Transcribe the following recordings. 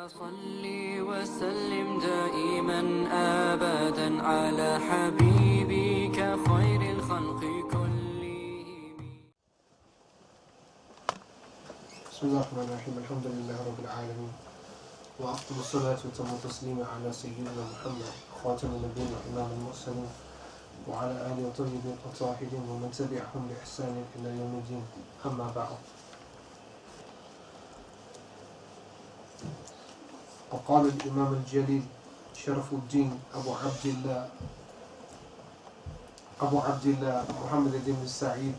صل وسلم دائما أبدا على حبيبك خير الخلق كلهم. بسم الله الرحمن الرحيم. الحمد لله رب العالمين، وأفضل الصلاة وتم التسليم على سيدنا محمد خاتم النبيين وإمام المرسلين وعلى آله الطيبين الطاهرين ومن تبعهم بإحسان إلى يوم الدين. أما بعد، وقال الإمام الجليل شرف الدين أبو عبد الله محمد بن سعيد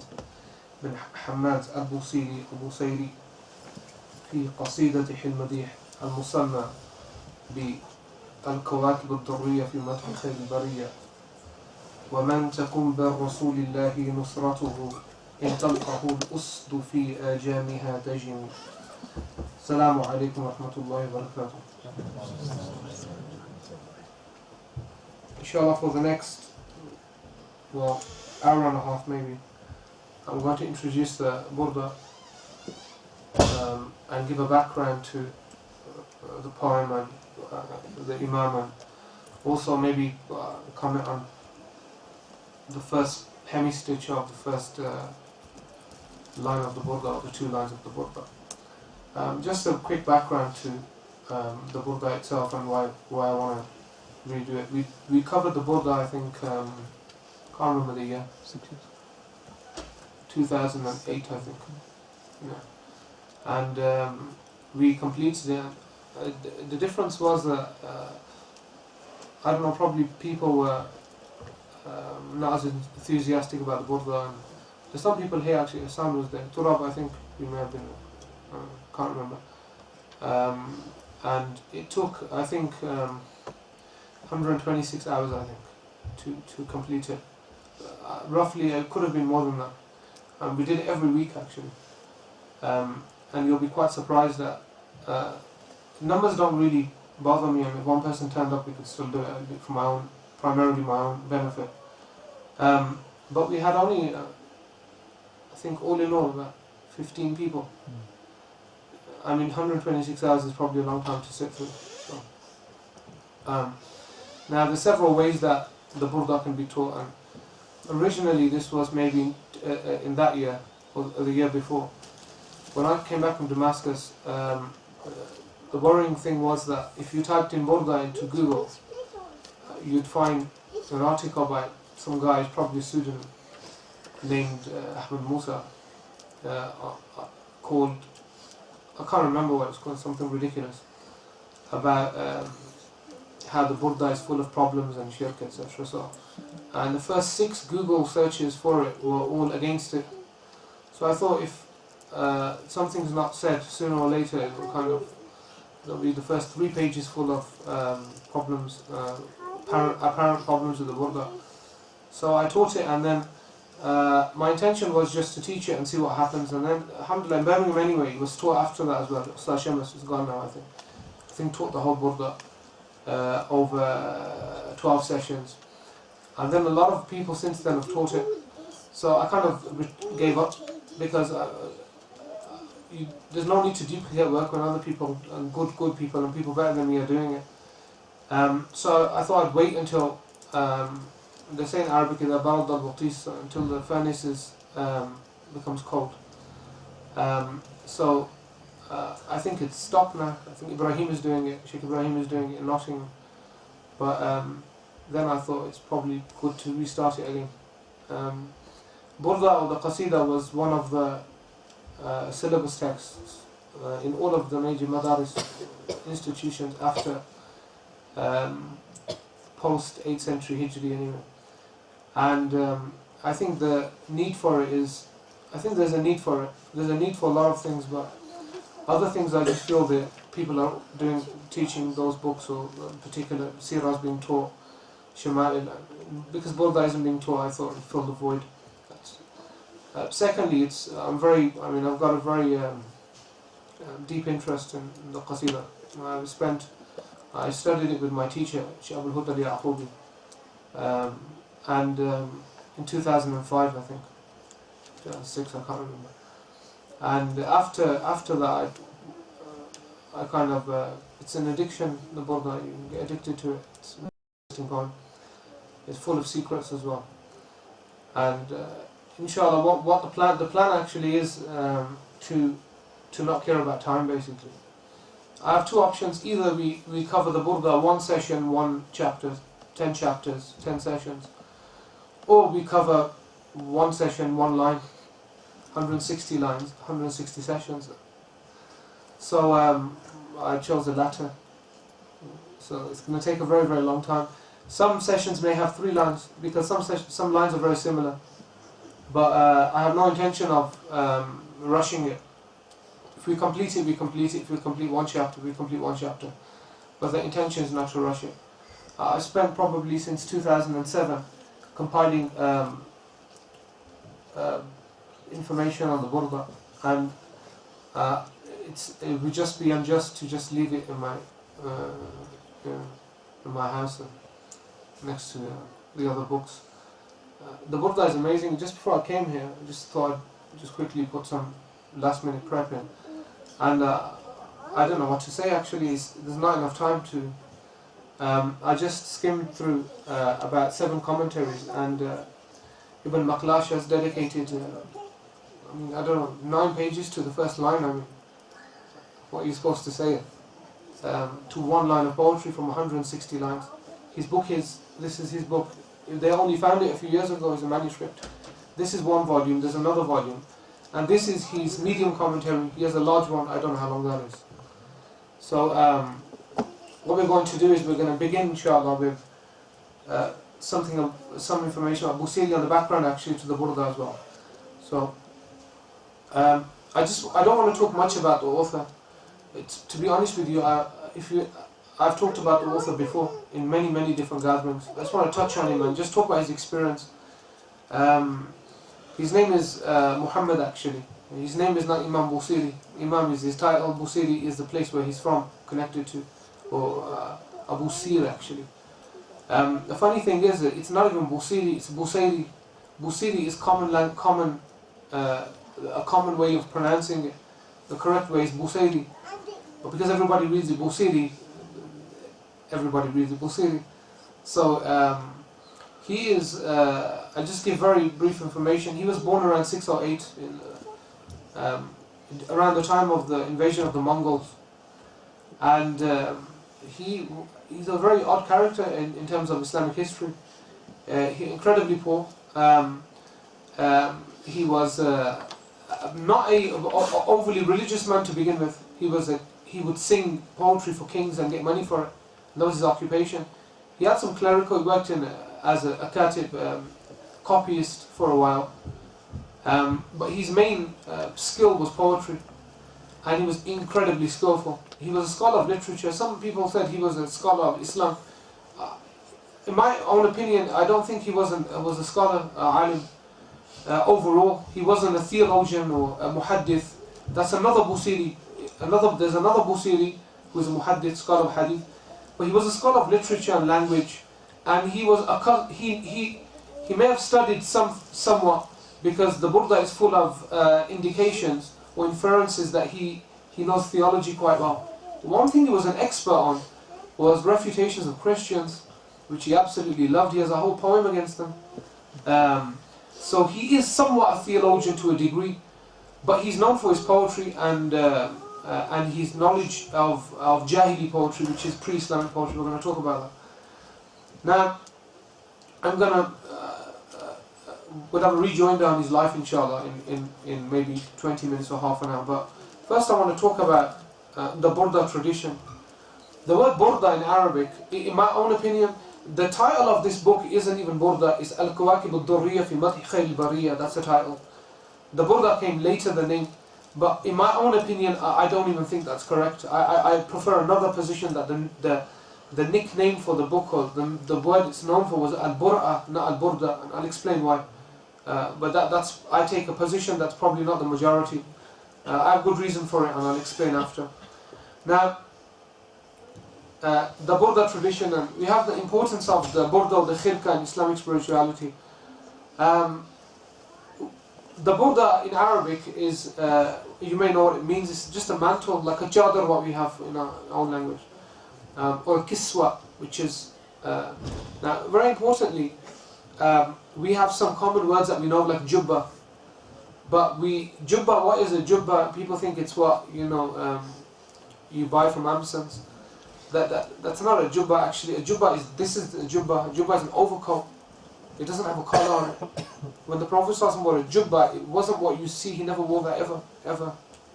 بن حماد البوصيري في قصيدته المديح المسمى بالكواكب الدرية في مدح خير البرية: ومن تكن بالرسول الله نصرته إن تلقه الأسد في آجامها تجن. السلام عليكم ورحمة الله وبركاته. Inshallah, for the next, hour and a half maybe, I'm going to introduce the Burdah and give a background to the poem and the Imam, and also maybe comment on the first hemistitch of the first line of the Burdah, or the two lines of the Burdah. Just a quick background to the Burdah itself and why I want to redo it. We covered the Burdah, I think, can't remember the year. 2008, I think. Yeah. And we completed it. The difference was that I don't know, probably people were not as enthusiastic about the Burdah, and there's some people here actually. Hassan was there. Turab, I think we may have been. Can't remember. And it took, I think, 126 hours, I think, to complete it. Roughly, it could have been more than that. We did it every week, actually. And you'll be quite surprised that numbers don't really bother me. I mean, if one person turned up, we could still do it for primarily my own benefit. But we had only, I think, all in all, about 15 people. I mean, 126 hours is probably a long time to sit through. So, now, there's several ways that the Burdah can be taught, and originally this was maybe in that year, or the year before. When I came back from Damascus, the worrying thing was that if you typed in Burdah into Google, you'd find an article by some guy, probably a student, named Ahmed Musa, called, I can't remember what it's called, something ridiculous, about how the Burdah is full of problems and shirk, etc. So, and the first 6 Google searches for it were all against it. So I thought, if something's not said, sooner or later it will there'll be the first 3 pages full of problems, apparent problems with the Burdah. So I taught it, and then my intention was just to teach it and see what happens. And then, alhamdulillah, in Birmingham anyway, it was taught after that as well. Syllabus is gone now, I think taught the whole Burdah over 12 sessions. And then a lot of people since then have taught it. So I kind of gave up, because there's no need to duplicate work when other people, and good people and people better than me, are doing it. So I thought I'd wait until, they say in Arabic, until the furnace becomes cold. So I think it's stopped now. I think Ibrahim is doing it, Shaykh Ibrahim is doing it in Nottingham. But then I thought it's probably good to restart it again. Burdah, or the Qasida, was one of the syllabus texts in all of the major madaris institutions after post 8th century Hijri anyway. And I think the need for it is, there's a need for it. There's a need for a lot of things, but other things I just feel that people are teaching those books, or in particular Sirah is being taught, Shama'il, because Burdah isn't being taught, I thought it filled the void. Secondly, I've got a very deep interest in the Qasida. I studied it with my teacher, Shaykh al-Yaqubi, and in 2005, I think, 2006, I can't remember. And after that, I kind of it's an addiction. The Burdah, you can get addicted to it. It's an interesting poem. It's full of secrets as well. And inshallah, what the plan actually is to not care about time basically. I have two options. Either we cover the Burdah one session, one chapter, 10 chapters, 10 sessions, or we cover one session, one line, 160 lines, 160 sessions. So I chose the latter. So it's going to take a very, very long time. Some sessions may have 3 lines because some lines are very similar. But I have no intention of rushing it. If we complete it, we complete it. If we complete one chapter, we complete one chapter. But the intention is not to rush it. I spent probably since 2007 compiling information on the Burdah, and it would just be unjust to just leave it in my house next to the other books. The Burdah is amazing. Just before I came here, I just thought I'd just quickly put some last minute prep in, and I don't know what to say actually. There's not enough time to. I just skimmed through about 7 commentaries, and Ibn Maqlash has dedicated, I don't know, 9 pages to the first line. I mean, what are you supposed to say? To one line of poetry from 160 lines. This is his book. They only found it a few years ago as a manuscript. This is one volume, there's another volume. And this is his medium commentary. He has a large one, I don't know how long that is. So, what we're going to do is we're going to begin, inshallah, with some information about al-Busayri on the background actually to the Burdah as well. So, I don't want to talk much about the author. To be honest with you, I've talked about the author before in many different gatherings. I just want to touch on him and just talk about his experience. His name is Muhammad actually. His name is not Imam Busayri. Imam is his title. Busayri is the place where he's from, connected to, or Abu Sir actually. The funny thing is that it's not even Busayri, it's Busayri. Busayri is a common way of pronouncing it. The correct way is Busayri. But because everybody reads it Busayri, everybody reads it Busayri. So he is, I'll just give very brief information. He was born around 608, around the time of the invasion of the Mongols. And he's a very odd character in terms of Islamic history. He incredibly poor. He was not a overly religious man to begin with. He would sing poetry for kings and get money for it. That was his occupation. He had some clerical. He worked as a katib, copyist for a while. But his main skill was poetry, and he was incredibly skillful. He was a scholar of literature. Some people said he was a scholar of Islam. In my own opinion, I don't think he was a scholar, alim. Overall, he wasn't a theologian or a muhaddith. That's another Busayri. There's another Busayri who is a muhaddith, scholar of hadith. But he was a scholar of literature and language, and he may have studied somewhat, because the Burdah is full of indications or inferences that he knows theology quite well. One thing he was an expert on was refutations of Christians, which he absolutely loved. He has a whole poem against them. So he is somewhat a theologian to a degree, but he's known for his poetry and his knowledge of Jahili poetry, which is pre-Islamic poetry. We're going to talk about that. Now, I'm going to we'll have a rejoinder on his life, inshallah, in maybe 20 minutes or half an hour. But first I want to talk about the Burdah tradition. The word Burdah in Arabic, in my own opinion, the title of this book isn't even Burdah, it's Al-Kawakib al-Durriya fi Madhi Khayl al-Bariyya. That's the title. The Burdah came later, the name. But in my own opinion, I don't even think that's correct. I prefer another position, that the nickname for the book, or the word it's known for, was Al-Bur'a, not Al-Burdah, and I'll explain why. But that's I take a position that's probably not the majority. I have good reason for it, and I'll explain after. Now, the Burdah tradition, and we have the importance of the Burdah, the Khirka in Islamic spirituality. The Burdah in Arabic is, you may know what it means, it's just a mantle, like a chadar, what we have in our own language. Or kiswa, which is, now very importantly, we have some common words that we know, like jubba. But jubba, what is a jubba? People think it's what, you buy from Amazon's. That's not a jubba actually. A jubba is, this is a jubba. A jubba is an overcoat. It doesn't have a collar on it. When the Prophet ﷺ wore a jubba, it wasn't what you see. He never wore that ever.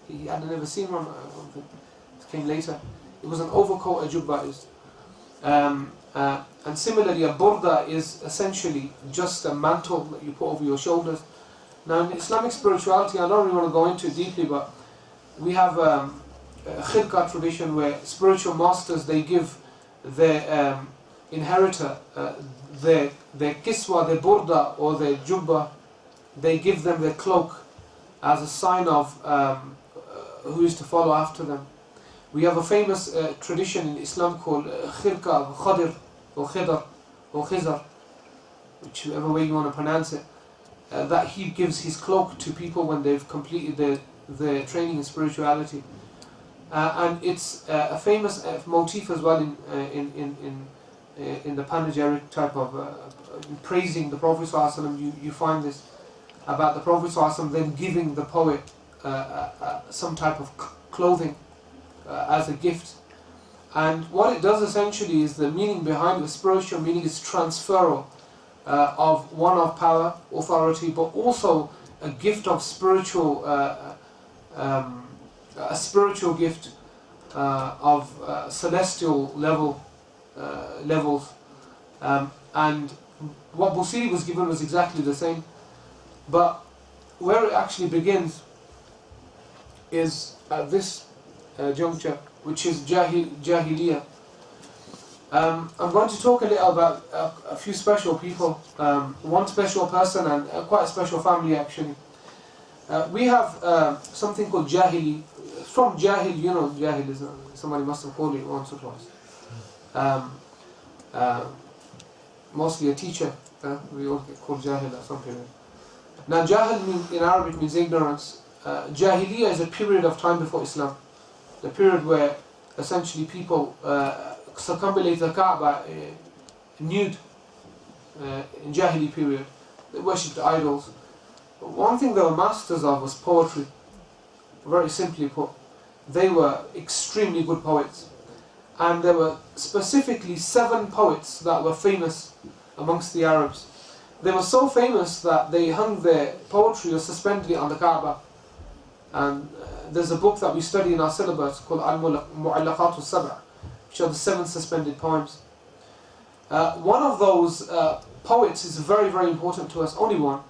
He had never seen one. It came later. It was an overcoat. A jubba is. And similarly, a burdah is essentially just a mantle that you put over your shoulders. Now, in Islamic spirituality, I don't really want to go into it deeply, but we have a khilqa tradition where spiritual masters, they give their inheritor their kiswa, their burdah or their jubba, they give them their cloak as a sign of who is to follow after them. We have a famous tradition in Islam called khilqa khadir or khidar or khizar, whichever way you want to pronounce it, that he gives his cloak to people when they've completed their training in spirituality. And it's a famous motif as well in the panegyric type of praising the Prophet ﷺ. You find this about the Prophet ﷺ then giving the poet some type of clothing as a gift. And what it does essentially is, the meaning behind the spiritual meaning is transferal of one of power, authority, but also a gift of spiritual, a spiritual gift of celestial levels. And what Busayri was given was exactly the same. But where it actually begins is at this juncture, which is Jahiliyyah. I'm going to talk a little about a few special people, one special person and quite a special family actually. We have something called Jahili. From Jahil, Jahil is somebody must have called it once or twice. Mostly a teacher. We all get called Jahil at some period. Now Jahil in Arabic means ignorance. Jahiliyyah is a period of time before Islam. The period where essentially people circumambulate the Kaaba nude in Jahili period. They worshipped idols. But one thing they were masters of was poetry. Very simply put, they were extremely good poets. And there were specifically 7 poets that were famous amongst the Arabs. They were so famous that they hung their poetry or suspended it on the Kaaba. And there's a book that we study in our syllabus called al-Mu'allaqat al-Sab'a, which are the 7 suspended poems. One of those poets is very, very important to us, only one.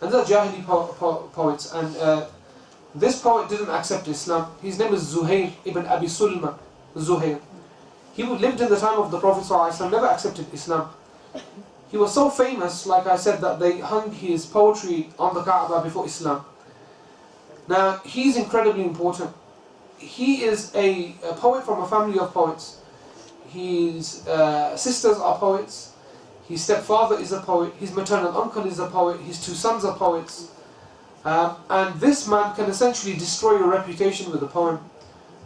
And they're Jahili poets. And this poet didn't accept Islam. His name is Zuhair ibn Abi Sulma. Zuhair. He lived in the time of the Prophet ﷺ, never accepted Islam. He was so famous, like I said, that they hung his poetry on the Kaaba before Islam. Now, he's incredibly important. He is a poet from a family of poets. His sisters are poets. His stepfather is a poet. His maternal uncle is a poet. His 2 sons are poets. And this man can essentially destroy your reputation with a poem.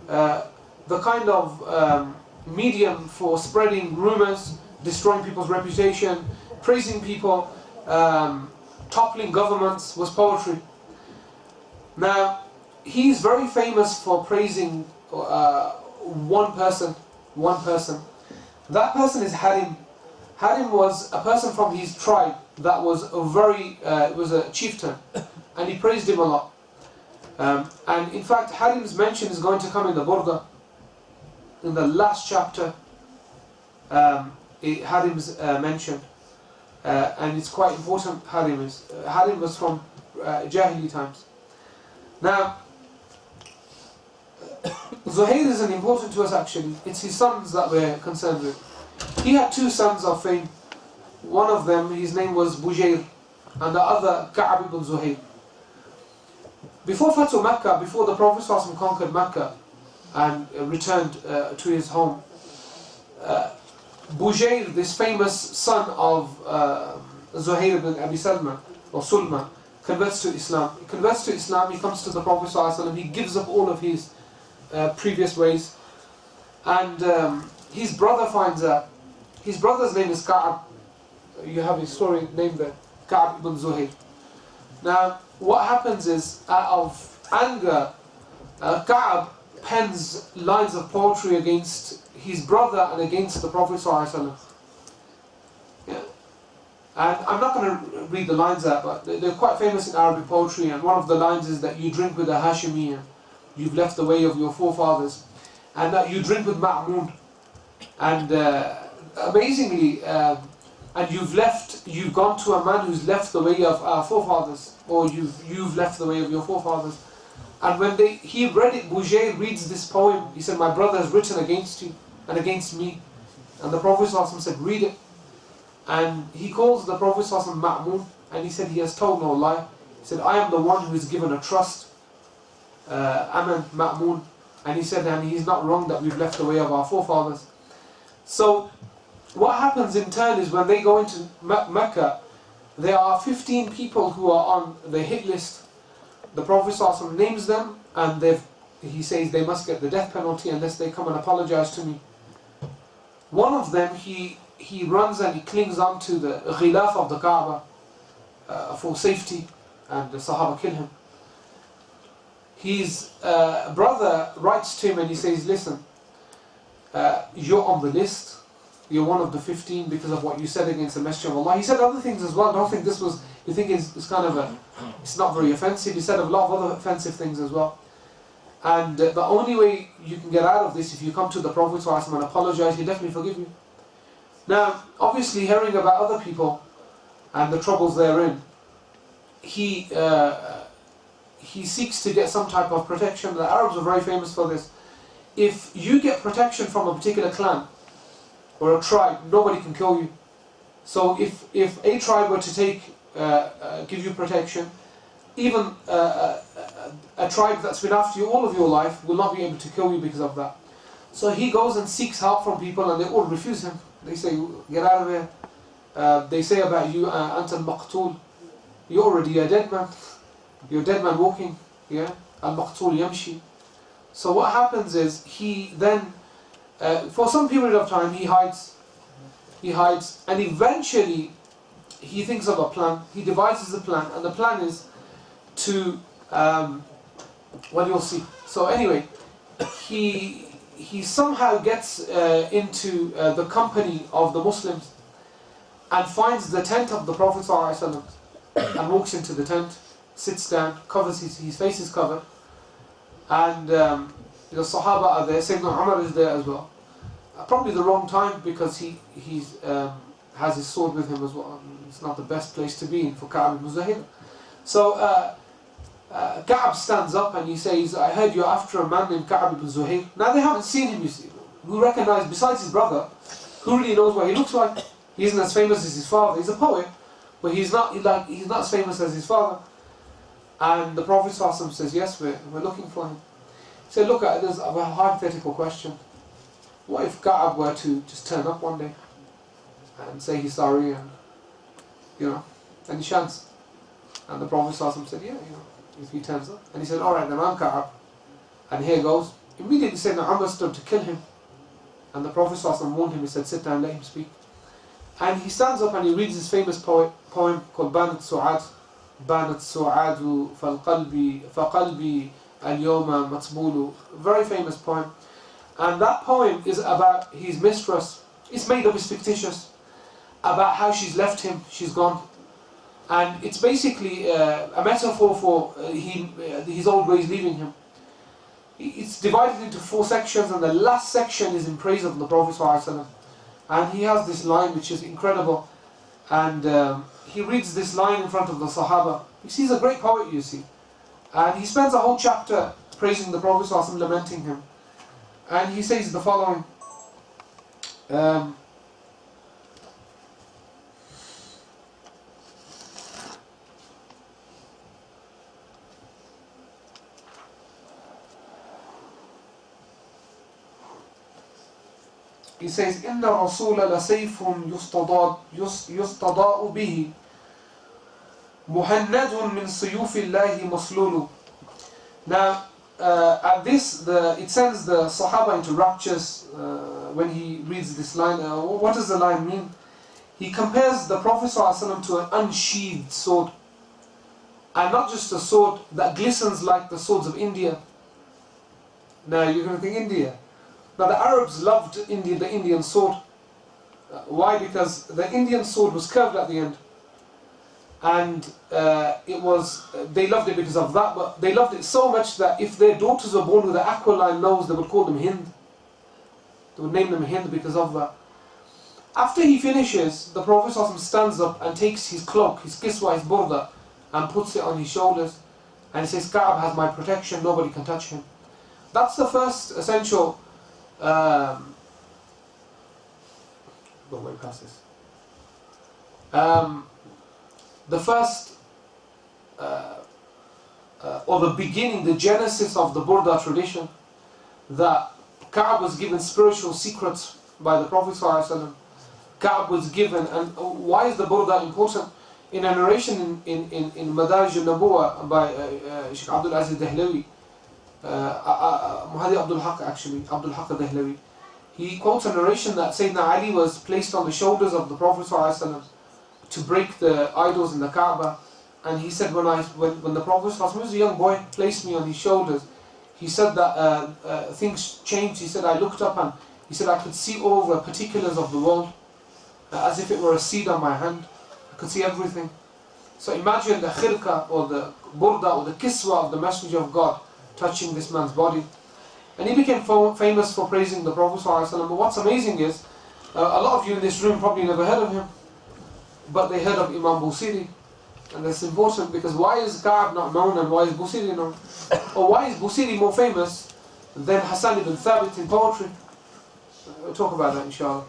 The kind of medium for spreading rumors, destroying people's reputation, praising people, toppling governments was poetry. Now, he's very famous for praising one person. That person is Harim. Harim was a person from his tribe that was was a chieftain, and he praised him a lot. And in fact, Harim's mention is going to come in the Burdah. In the last chapter, Harim's mentioned, and it's quite important. Harim was from Jahili times. Now, Zuhair isn't important to us actually. It's his sons that we're concerned with. He had 2 sons of fame. One of them, his name was Bujair, and the other Ka'ab ibn Zuhair. Before Fatu Mecca, before the Prophet ﷺ conquered Mecca and returned to his home, Bujair, this famous son of Zuhair ibn Abi Salma or Sulma, converts to Islam. He converts to Islam, he comes to the Prophet ﷺ, he gives up all of his previous ways. And his brother finds out. His brother's name is Ka'ab. You have his story named there, Ka'ab ibn Zuhayr. Now, what happens is, out of anger, Ka'ab pens lines of poetry against his brother and against the Prophet ﷺ. Yeah. And I'm not going to read the lines out, but they're quite famous in Arabic poetry, and one of the lines is that you drink with a Hashimi and you've left the way of your forefathers, and that you drink with Ma'mun, and amazingly, and you've gone to a man who's left the way of our forefathers, or you've left the way of your forefathers. And when he read it, Busayri reads this poem, he said, my brother has written against you and against me. And the Prophet ﷺ said, read it. And he calls the Prophet ﷺ Ma'mun, and he said, he has told no lie. He said, I am the one who is given a trust, Aman Ma'mun. And he said, and he's not wrong that we've left the way of our forefathers. So, what happens in turn is when they go into Mecca, there are 15 people who are on the hit list. The Prophet ﷺ names them, and he says they must get the death penalty unless they come and apologize to me. One of them, he runs and he clings on to the ghilaf of the Kaaba for safety, and the Sahaba kill him. His brother writes to him and he says, listen, you're on the list. You're one of the 15 because of what you said against the Messenger of Allah. He said other things as well. Don't think this was, you think it's kind of it's not very offensive. He said a lot of other offensive things as well. And the only way you can get out of this, if you come to the Prophet ﷺ and apologize, he'll definitely forgive you. Now, obviously hearing about other people and the troubles they're in, he seeks to get some type of protection. The Arabs are very famous for this. If you get protection from a particular clan or a tribe, nobody can kill you. So if a tribe were to give you protection, even a tribe that's been after you all of your life will not be able to kill you because of that. So he goes and seeks help from people, and they all refuse him. They say, get out of here. They say about you, Anta al-Maqtul, you're already a dead man. You're a dead man walking. Yeah, al-Maqtul yamshi. So what happens is, he then, for some period of time, he hides, and eventually he thinks of a plan. He devises a plan, and the plan is to, well, you'll see. So anyway, he somehow gets into the company of the Muslims and finds the tent of the Prophet ﷺ and walks into the tent, sits down, covers his face is covered, and the Sahaba are there. Sayyidina Umar is there as well. Probably the wrong time, because he has his sword with him as well. It's not the best place to be in for Ka'ab ibn Zuhayr. So Ka'ab stands up and he says, I heard you're after a man named Ka'ab ibn Zuhayr. Now they haven't seen him, you see. Who recognize, besides his brother, who really knows what he looks like? He isn't as famous as his father. He's a poet, but he's not as famous as his father. And the Prophet ﷺ says, yes, we're looking for him. He said, look, there's a hypothetical question. What if Ka'ab were to just turn up one day and say he's sorry, and any chance? And the Prophet ﷺ said, yeah, if he turns up. And he said, alright, then I'm Ka'ab. And here goes. Immediately Sayyidina Umar stood to kill him. And the Prophet ﷺ warned him, he said, sit down, let him speak. And he stands up and he reads his famous poem called Banat Su'ad. Banat Su'adu faqalbi al-yawma matbulu. Very famous poem. And that poem is about his mistress. It's made up, it's fictitious. About how she's left him, she's gone. And it's basically a metaphor for his old ways leaving him. It's divided into 4 sections, and the last section is in praise of the Prophet ﷺ. And he has this line which is incredible. And he reads this line in front of the Sahaba. He's a great poet, you see. And he spends a whole chapter praising the Prophet ﷺ, lamenting him. And he says the following. He says, إِنَّ الرَّسُولَ لَسَيْفٌ يُسْتَضَاءُ بِهِ مهند من سيوف الله مصلول. Now, at this, it sends the Sahaba into raptures when he reads this line. What does the line mean? He compares the Prophet ﷺ to an unsheathed sword. And not just a sword that glistens like the swords of India. Now, you're going to think India. Now, the Arabs loved the Indian sword. Why? Because the Indian sword was curved at the end. And they loved it because of that, but they loved it so much that if their daughters were born with an aquiline nose, they would call them Hind. They would name them Hind because of that. After he finishes, the Prophet ﷺ stands up and takes his cloak, his kiswa, his burdah, and puts it on his shoulders. And he says, Ka'ab has my protection, nobody can touch him. That's the first essential... go way past this. The first, or the beginning, the genesis of the Burdah tradition, that Ka'ab was given spiritual secrets by the Prophet ﷺ. Ka'ab was given, and why is the Burdah important? In a narration in Madarij al-Nabuwa by Shaykh Abdul Aziz Dahlawi, Muhadi Abdul Haq actually, Abdul Haq al-Dahlawi, he quotes a narration that Sayyidina Ali was placed on the shoulders of the Prophet ﷺ to break the idols in the Kaaba, and he said when the Prophet ﷺ was a young boy, placed me on his shoulders, he said that things changed. He said I looked up and he said I could see all the particulars of the world as if it were a seed on my hand. I could see everything. So imagine the khirqa or the burda or the kiswa of the Messenger of God touching this man's body. And he became famous for praising the Prophet ﷺ. But what's amazing is, a lot of you in this room probably never heard of him, but they heard of Imam Busayri. And that's important because why is Ka'ab not known and why is Busayri known? Or why is Busayri more famous than Hassan ibn Thabit in poetry? We'll talk about that inshallah.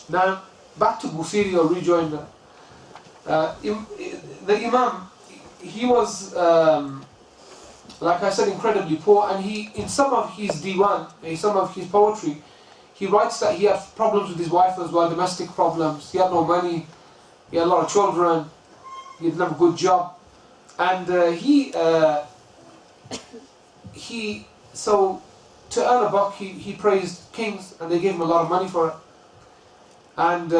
Now, back to Busayri or rejoinder. The Imam, he was, like I said, incredibly poor, and in some of his diwan, in some of his poetry, he writes that he had problems with his wife as well, domestic problems. He had no money, he had a lot of children, he didn't have a good job, and so to earn a buck, he praised kings, and they gave him a lot of money for it. And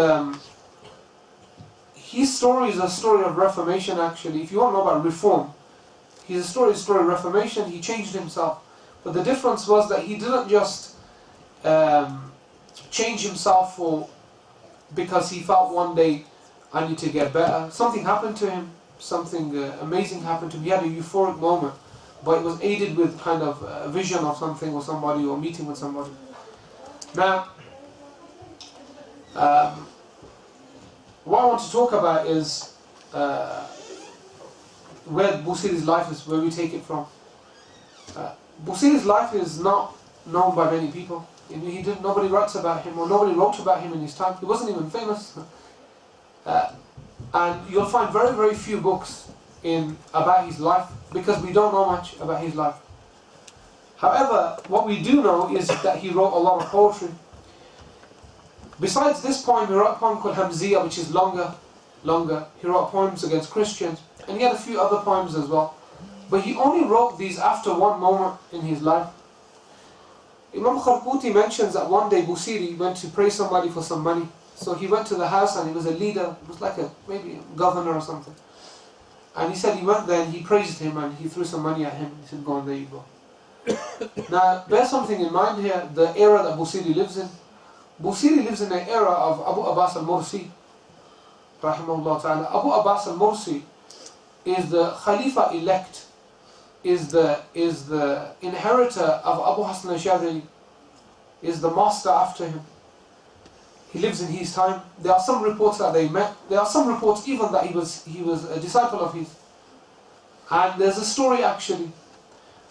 his story is a story of reformation actually. If you want to know about reform, his story is a story of reformation. He changed himself. But the difference was that he didn't just change himself because he felt one day, I need to get better. Something happened to him. Something amazing happened to him. He had a euphoric moment, but it was aided with kind of a vision of something or somebody or meeting with somebody. Now, what I want to talk about is where Busayri's life is, where we take it from. Busayri's life is not known by many people. Nobody writes about him, or nobody wrote about him in his time. He wasn't even famous. And you'll find very, very few books about his life because we don't know much about his life. However, what we do know is that he wrote a lot of poetry. Besides this poem, he wrote a poem called Hamziya, which is longer. He wrote poems against Christians, and he had a few other poems as well. But he only wrote these after one moment in his life. Imam Kharkuti mentions that one day Busayri went to pray somebody for some money. So he went to the house, and he was a leader, it was like maybe a governor or something. And he said he went there and he praised him and he threw some money at him. He said, go on, there you go. Now, bear something in mind here, the era that Busayri lives in. Busayri lives in an era of Abu Abbas al-Mursi, rahimahullah ta'ala. Abu Abbas al-Mursi is the Khalifa elect, is the inheritor of Abu Hassan al-Shadhili, is the master after him. He lives in his time. There are some reports that they met. There are some reports even that he was a disciple of his. And there's a story actually.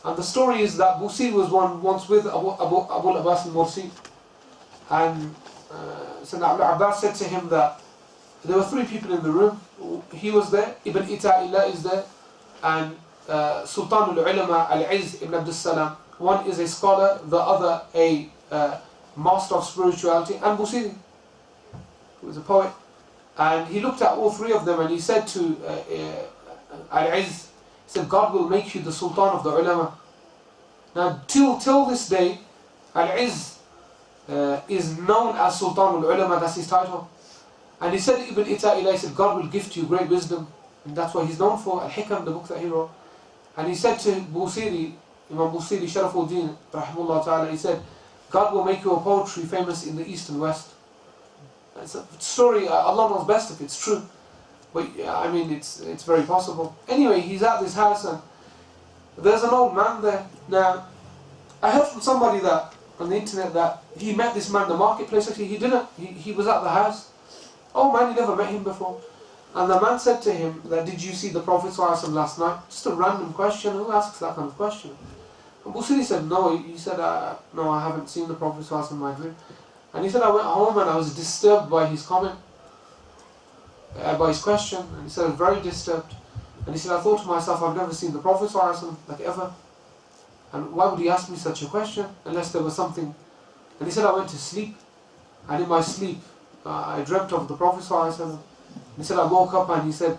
And the story is that Busayri was once with Abu Abbas al-Mursi. And Sayyidina Abu Abbas said to him that there were three people in the room. He was there, Ibn Ita'illah is there, and Sultan al-Ulama al-Izz ibn Abdus Salam. One is a scholar, the other a master of spirituality, and Busayri, who was a poet. And he looked at all three of them and he said to Al-Izz, he said, God will make you the Sultan of the ulama. Now till this day, Al-Izz is known as Sultan al-Ulama, that's his title. And he said, Ibn Ita'illah, he said, God will gift you great wisdom. And that's what he's known for, Al-Hikam, the book that he wrote. And he said to Busayri, Imam Busayri Sharafuddin, rahimahullah ta'ala, he said, God will make your poetry famous in the east and west. It's a story, Allah knows best if it's true. But I mean, it's very possible. Anyway, he's at this house and there's an old man there. Now, I heard from somebody that on the internet that he met this man in the marketplace. Actually, he didn't. He was at the house. Oh man, he never met him before. And the man said to him that, did you see the Prophet ﷺ last night? Just a random question. Who asks that kind of question? And Busayri said, no. He said, no, I haven't seen the Prophet ﷺ in my dream. And he said, I went home and I was disturbed by his comment, by his question. And he said, I was very disturbed. And he said, I thought to myself, I've never seen the Prophet ﷺ, like ever. And why would he ask me such a question unless there was something? And he said, I went to sleep. And in my sleep, I dreamt of the Prophet ﷺ. He said, I woke up and he said,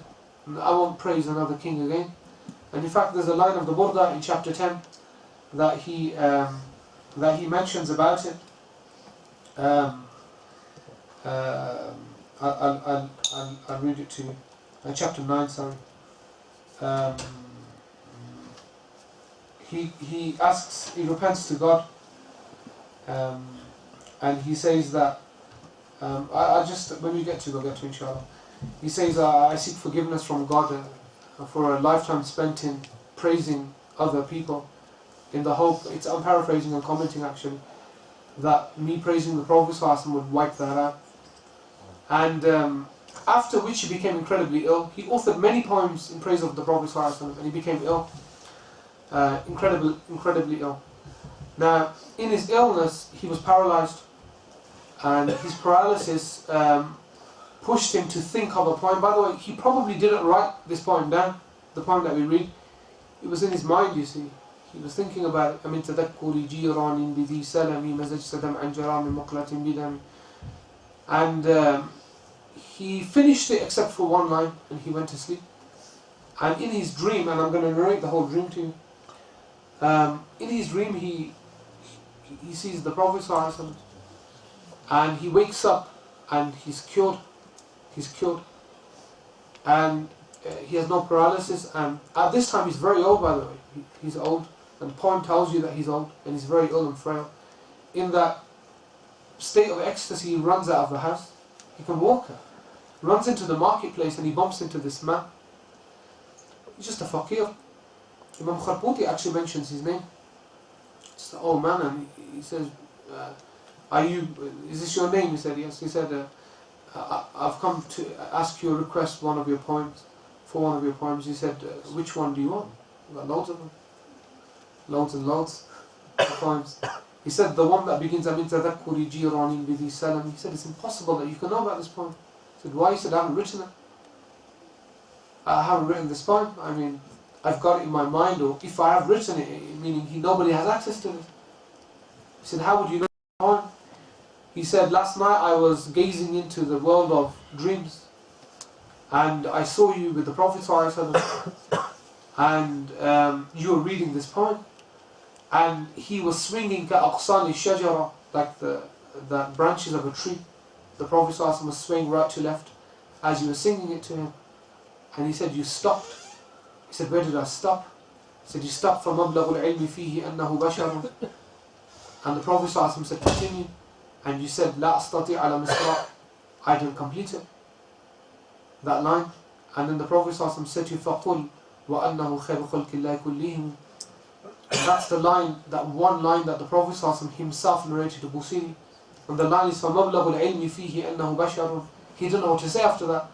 I won't praise another king again. And in fact, there's a line of the Burdah in chapter 10 that he mentions about it. I'll read it to you. Chapter 9, sorry. He asks, he repents to God, and he says that, I just, when we get to, we'll get to inshallah. He says, I seek forgiveness from God for a lifetime spent in praising other people, in the hope, I'm paraphrasing and commenting actually, that me praising the Prophet ﷺ would wipe that out. And after which he became incredibly ill. He authored many poems in praise of the Prophet ﷺ, and he became ill, incredibly ill. Now, in his illness, he was paralyzed, and his paralysis pushed him to think of a poem. By the way, he probably didn't write this poem down, the poem that we read. It was in his mind, you see. He was thinking about it. أَمِنْ تَذَكُّرِ جِيرَانٍ بِذِي سَلَمِ مَزَجْتَ دَمْعًا جَرَى مِنْ مُقْلَةٍ بِدَمِ. And he finished it except for one line, and he went to sleep. And in his dream, and I'm going to narrate the whole dream to you. In his dream, he sees the Prophet ﷺ, and he wakes up, and he's cured. He's cured, and he has no paralysis. And at this time, he's very old. By the way, he's old, and the poem tells you that he's old, and he's very ill and frail. In that state of ecstasy, he runs out of the house. He can walk. Runs into the marketplace, and he bumps into this man. He's just a faqir. Imam Kharputi actually mentions his name. It's the old man, and he says, is this your name? He said, yes. He said, I've come to ask you a request, for one of your poems. He said, which one do you want? I've got loads of them. Loads and loads of poems. He said, the one that begins, أَمِنْ تَذَكُّرِ جِيرَانٍ بِذِي سَلَمٍ. He said, it's impossible that you can know about this poem. He said, why? He said, I haven't written it. I haven't written this poem. I mean, I've got it in my mind, or if I have written it, meaning nobody has access to it. He said, how would you know the poem? He said, last night I was gazing into the world of dreams, and I saw you with the Prophet ﷺ, and you were reading this poem, and he was swinging كَأَقْصَانِ الشَّجَرَةِ, like the branches of a tree. The Prophet ﷺ was swaying right to left as you were singing it to him. And he said, you stopped. He said, where did I stop? He said, you stopped from مَبْلَغُ الْعِلْمِ فِيهِ أَنَّهُ بَشَرٌ. And the Prophet ﷺ said, continue. And you said, لَا أَسْتَطِيعَ عَلَى مِسْرَى. I didn't complete it. That line. And then the Prophet ﷺ said to you, فَقُلْ وَأَنَّهُ خَيْرُ خَلْقِ اللَّهِ كُلِّهِمْ. That's the line, that one line that the Prophet ﷺ himself narrated to Busayri. And the line is فَمَبْلَغُ الْعِلْمِ فِيهِ أَنَّهُ بَشَرٌ. He didn't know what to say after that.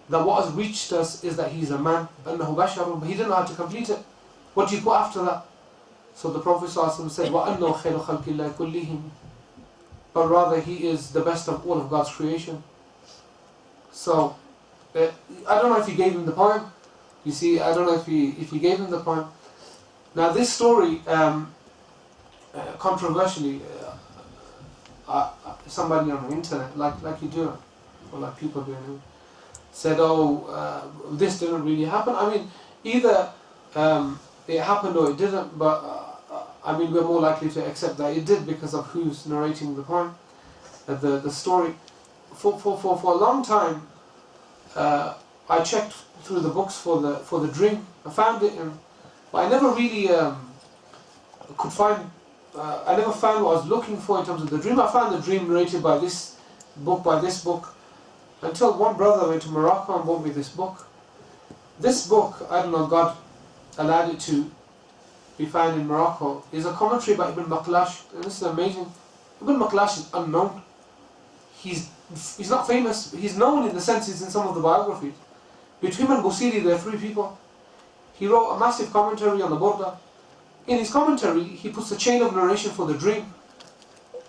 That what has reached us is that he's a man, أَنَّهُ بَشَرٌ, but he didn't know how to complete it. What do you put after that? So the Prophet ﷺ said, وَأَنَّهُ خَيْرُ خَلْقِ اللَّهِ كُلِّهِمْ. But rather he is the best of all of God's creation. So, I don't know if he gave him the poem. You see, I don't know if he gave him the poem. Now this story, controversially, somebody on the internet, like you do, or like people do, said, oh, this didn't really happen. I mean, either it happened or it didn't, but I mean, we're more likely to accept that it did because of who's narrating the poem, the story. For a long time, I checked through the books for the dream. I found it, but I never really could find. I never found what I was looking for in terms of the dream. I found the dream narrated by this book, until one brother went to Morocco and bought me this book. This book, I don't know, God allowed it to be found in Morocco, is a commentary by Ibn Maqlash, and this is amazing. Ibn Maqlash is unknown. He's not famous. He's known in the sense he's in some of the biographies. Between him and Busayri, there are three people. He wrote a massive commentary on the Burdah. In his commentary, he puts a chain of narration for the dream,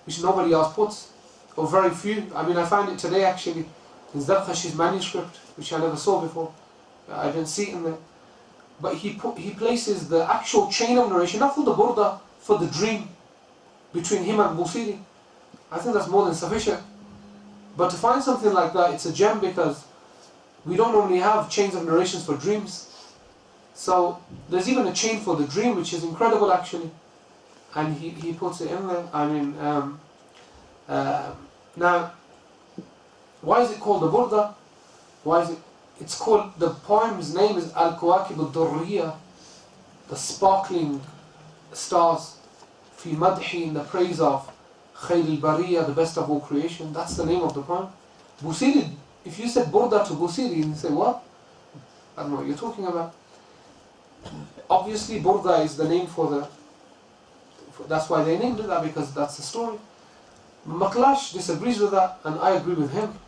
which nobody else puts, or very few. I mean, I found it today actually in Zarqashi's manuscript, which I never saw before. I didn't see it in there. But he places the actual chain of narration, not for the Burdah, for the dream, between him and Busayri. I think that's more than sufficient. But to find something like that, it's a gem, because we don't normally have chains of narrations for dreams. So there's even a chain for the dream, which is incredible actually. And he puts it in there. I mean, now, why is it called the Burdah? Why is it? It's called, the poem's name is al-Kawakib al-Durriya, the sparkling stars, fi madhi, in the praise of Khayr al-Bariya, the best of all creation. That's the name of the poem. Busayri, if you said Burdah to Busayri, you say, what? I don't know what you're talking about. Obviously Burdah is the name that's why they named it that, because that's the story. Maqlash disagrees with that, and I agree with him.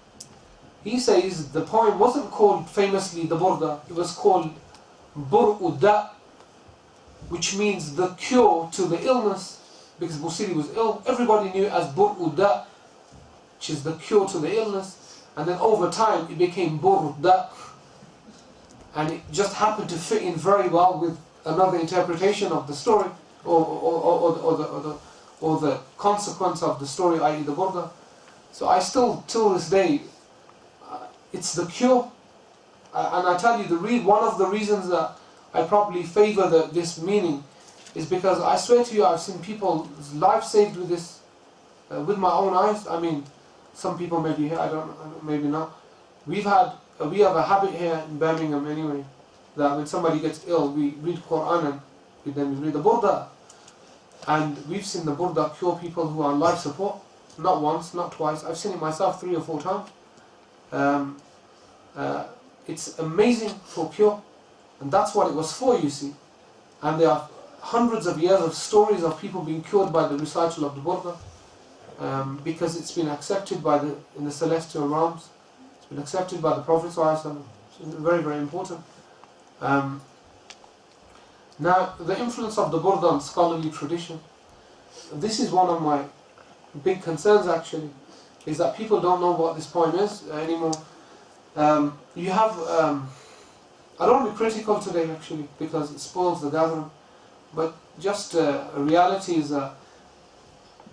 He says the poem wasn't called famously the Burdah, it was called Bur'u Da, which means the cure to the illness, because Busayri was ill. Everybody knew it as Bur'u Da, which is the cure to the illness, and then over time it became Burdah, and it just happened to fit in very well with another interpretation of the story, or the consequence of the story, i.e. the Burdah. So I still, till this day, it's the cure. And I tell you, one of the reasons that I probably favour this meaning is because I swear to you, I've seen people's lives saved with this, with my own eyes. I mean, some people maybe here, I don't know, maybe not. We have a habit here in Birmingham anyway, that when somebody gets ill, we read Quran and then we read the Burdah. And we've seen the Burdah cure people who are on life support. Not once, not twice. I've seen it myself 3 or 4 times. It's amazing for cure. And that's what it was for, you see. And there are hundreds of years of stories of people being cured by the recital of the Burdah. Because it's been accepted in the celestial realms. It's been accepted by the Prophet ﷺ. It's very, very important. Now, the influence of the Burdah on scholarly tradition. This is one of my big concerns actually, is that people don't know what this poem is anymore. You have, I don't want to be critical today actually, because it spoils the gathering, but just a reality is that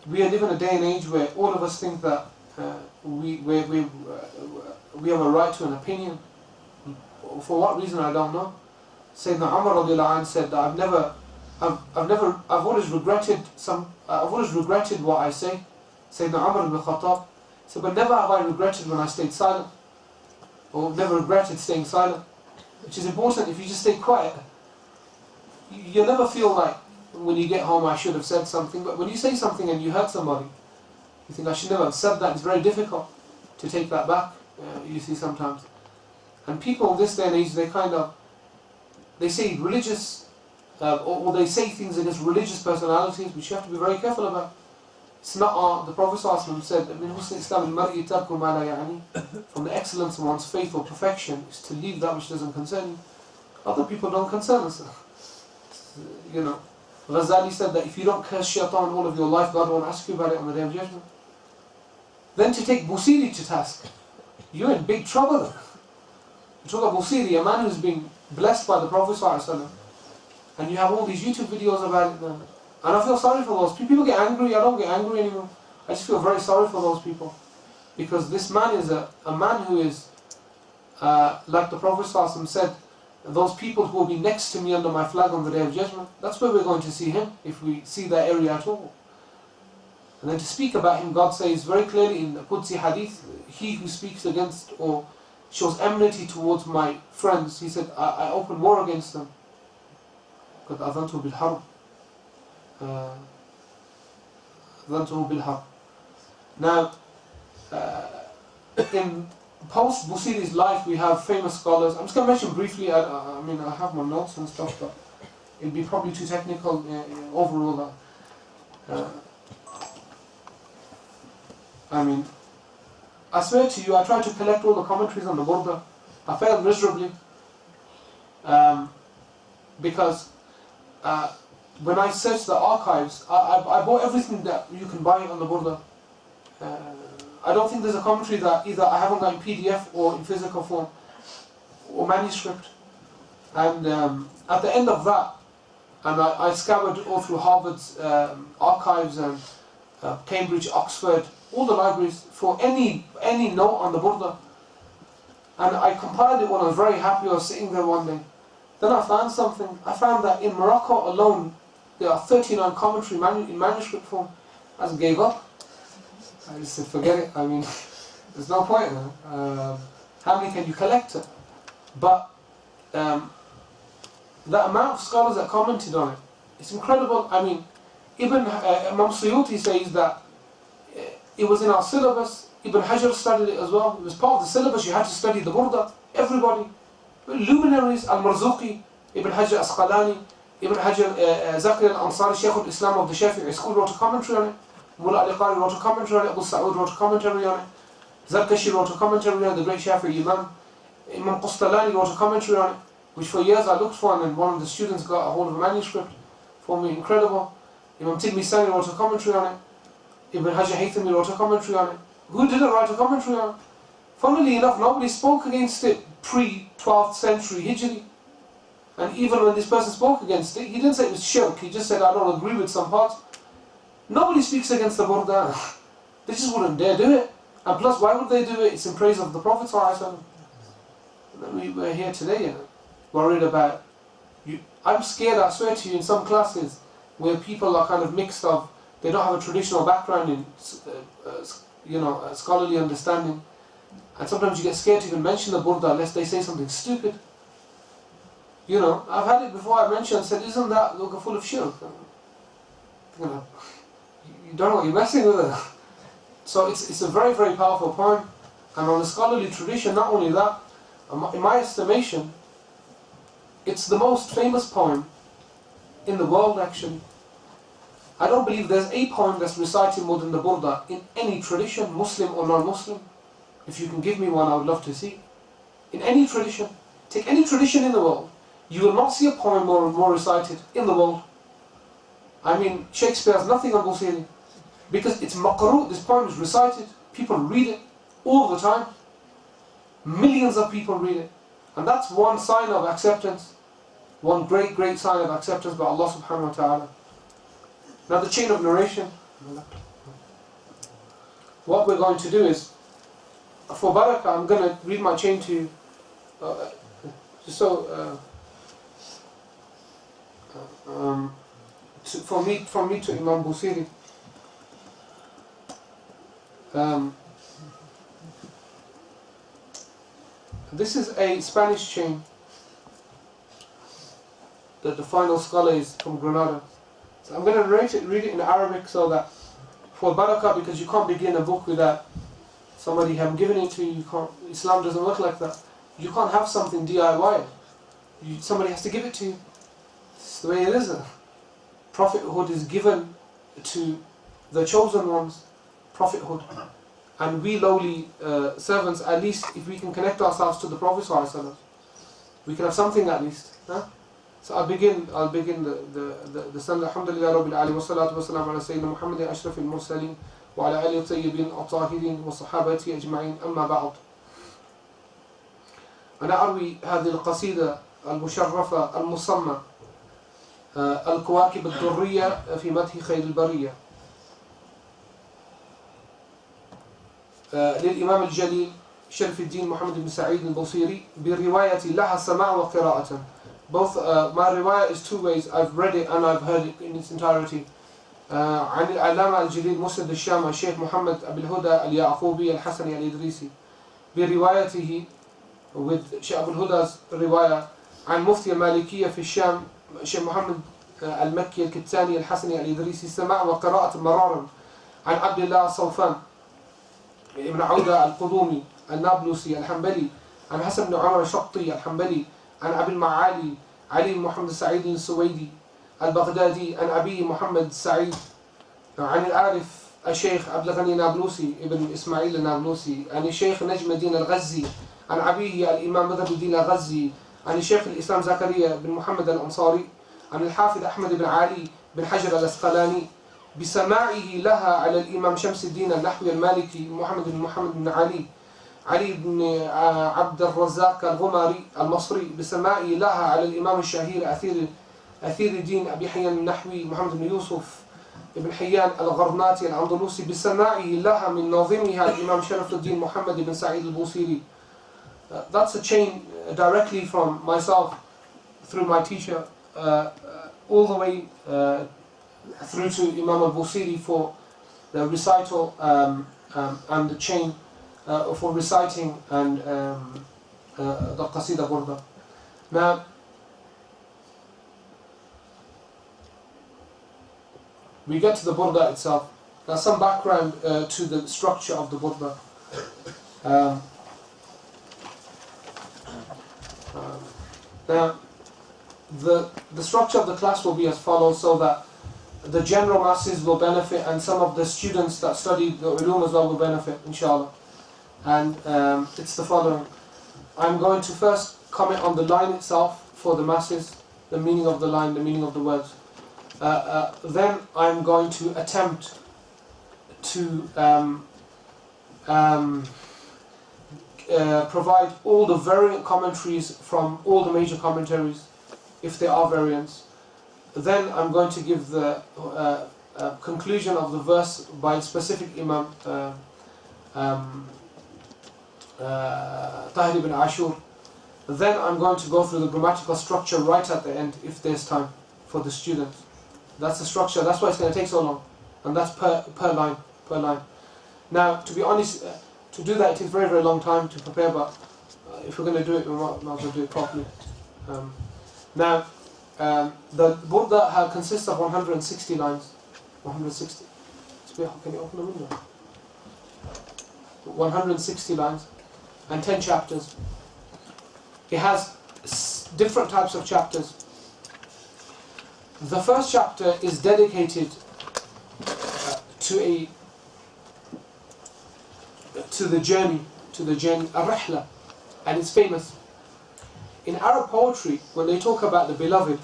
we live in a day and age where all of us think that we have a right to an opinion. For what reason, I don't know. Sayyidina Umar radiallahu anh said that I've always regretted what I say. Sayyidina Umar ibn Khattab said, but never have I regretted when I stayed silent, or never regretted staying silent, which is important. If you just stay quiet, you'll never feel like when you get home I should have said something. But when you say something and you hurt somebody, you think I should never have said that. It's very difficult to take that back, you see sometimes. And people in this day and age, they say religious, or they say things against religious personalities, which you have to be very careful about. It's not the Prophet ﷺ said, from the excellence of one's faith or perfection is to leave that which doesn't concern you. Other people don't concern us. You know, Ghazali said that if you don't curse shaitan all of your life, God won't ask you about it on the Day of Judgment. Then to take Busayri to task, you're in big trouble. You talk about Busayri, a man who's been blessed by the Prophet ﷺ, and you have all these YouTube videos about it now. And I feel sorry for those people. People get angry, I don't get angry anymore. I just feel very sorry for those people. Because this man is a man who is like the Prophet ﷺ said, those people who will be next to me under my flag on the Day of Judgment, that's where we're going to see him, if we see that area at all. And then to speak about him, God says very clearly in the Qudsi Hadith, he who speaks against or shows enmity towards my friends, he said, I open war against them. قَدْ أَذَنْتُ بِالْحَرْبِ أَذَنْتُهُ بِالْحَرْبِ. Now, in post-Busayri's life, we have famous scholars. I'm just going to mention briefly, I mean, I have my notes and stuff, but it'll be probably too technical overall. I mean, I swear to you, I tried to collect all the commentaries on the Burdah. I failed miserably. Because when I searched the archives, I bought everything that you can buy on the Burdah. I don't think there's a commentary that either I haven't got in PDF or in physical form or manuscript. And at the end of that, and I scoured all through Harvard's archives and Cambridge, Oxford, all the libraries for any note on the Burdah. And I compiled it when I was very happy. I was sitting there one day. Then I found something. I found that in Morocco alone, there are 39 commentary in manuscript form. I just gave up. I just said, forget it. I mean, there's no point. How many can you collect? But the amount of scholars that commented on it, it's incredible. I mean, even Imam Suyuti says that it was in our syllabus. Ibn Hajar studied it as well. It was part of the syllabus. You had to study the Burdah. Everybody. Luminaries, Al-Marzuqi, Ibn Hajar Asqalani, Ibn Hajar Zakir al-Ansari, Shaykh al-Islam of the Shafi'i school, wrote a commentary on it. Mullah al-Qari wrote a commentary on it. Abu Sa'ud wrote a commentary on it. Zarkashi wrote a commentary on it, the great Shafi'i Imam. Imam Qustalani wrote a commentary on it, which for years I looked for, and one of the students got a hold of a manuscript for me. Incredible. Imam Tilmisani wrote a commentary on it. Ibn Hajar Haythami wrote a commentary on it. Who didn't write a commentary on it? Funnily enough, nobody spoke against it pre-12th century Hijri. And even when this person spoke against it, he didn't say it was shirk, he just said, I don't agree with some parts. Nobody speaks against the Burdah. They just wouldn't dare do it. And plus, why would they do it? It's in praise of the Prophet ﷺ. We're here today, worried about you. I'm scared, I swear to you, in some classes where people are kind of mixed of, they don't have a traditional background in scholarly understanding. And sometimes you get scared to even mention the Burdah unless they say something stupid. You know, I've had it before. I mentioned, said, isn't that full of shirk? You don't know what you're messing with. So it's a very, very powerful poem. And on the scholarly tradition, not only that, in my estimation, it's the most famous poem in the world actually. I don't believe there's a poem that's recited more than the Burdah in any tradition, Muslim or non-Muslim. If you can give me one, I would love to see. In any tradition, take any tradition in the world, you will not see a poem more recited in the world. I mean, Shakespeare has nothing on Busayri. Because it's maqru, this poem is recited, people read it all the time. Millions of people read it. And that's one sign of acceptance. One great, great sign of acceptance by Allah subhanahu wa ta'ala. Now the chain of narration. What we're going to do is, for barakah, I'm going to read my chain to you. From me to Imam Busayri. This is a Spanish chain that the final scholar is from Granada. So I'm going to read it in Arabic so that for barakah, because you can't begin a book without somebody having given it to you. Islam doesn't work like that. You can't have something DIY. Somebody has to give it to you. It's the way it is. Prophethood is given to the chosen ones. Prophethood. And we lowly servants, at least if we can connect ourselves to the Prophet ﷺ, we can have something at least. Huh? So I'll begin the Sunnah. Alhamdulillah Rabbil Alamin wa salatu wa salam ala Sayyidina Muhammadin ashrafil mursaleen wa ala alihi tayyibin at-tahirin wa sahabati ajma'in amma ba'd. أنا أروي هذه القصيدة المشرفة المصممة الكواكب الدرية في مدح خير البرية للإمام الجليل شرف الدين محمد بن سعيد البوصيري برواية لها سماع وقراءة. Both my riwayah is two ways. I've read it and I've heard it in its entirety. عن العلامة الجليل مسند الشام الشيخ محمد أبي الهدى اليعقوبي الحسني الإدريسي بروايته with Shaykh Abul Huda's riwayah عن مفتي المالكية في الشام الشيخ محمد المكي الكتاني الحسني الإدريسي سماع وقراءة مرارا عن عبد الله صوفان ابن عودة القدومي النابلسي الحنبلي عن حسن بن عمر الشقطي الحنبلي عن أبي المعالي علي بن محمد السعيد السويدي البغدادي عن أبي محمد السعيد عن العارف الشيخ عبد الغني النابلسي ابن إسماعيل النابلسي عن الشيخ نجم الدين الغزي عن أبيه الإمام مذهب الدين الغزي عن الشيخ الإسلام زكريا بن محمد الأنصاري عن الحافظ أحمد بن علي بن حجر الأسقلاني بسماعه لها على الإمام شمس الدين النحوي المالكي محمد بن علي بن عبد الرزاق الغماري المصري بسماعه لها على الإمام الشهير أثير الدين أبي حيان النحوي محمد بن يوسف بن حيان الغرناطي الأندلسي بسماعه لها من ناظمها الإمام شرف الدين محمد بن سعيد البوصيري. That's a chain directly from myself through my teacher all the way through to Imam al-Busayri for the recital and the chain for reciting and the Qasida Burdah. Now, we get to the Burdah itself. Now, some background to the structure of the Burdah. Now, the structure of the class will be as follows, so that the general masses will benefit and some of the students that study the ulum as well will benefit, inshallah. And it's the following. I'm going to first comment on the line itself for the masses, the meaning of the line, the meaning of the words. Then I'm going to attempt to provide all the variant commentaries from all the major commentaries, if there are variants. Then I'm going to give the conclusion of the verse by a specific Imam Tahir ibn Ashur. Then I'm going to go through the grammatical structure right at the end, if there's time for the students. That's the structure, that's why it's going to take so long. And that's per line. Now, to be honest, to do that it takes very, very long time to prepare, but if we're going to do it, we might as well do it properly. Now, the Burdah consists of 160 lines. 160. Can you open the window? 160 lines and 10 chapters. It has different types of chapters. The first chapter is dedicated to the journey, a-rihla, and it's famous. In Arab poetry, when they talk about the beloved,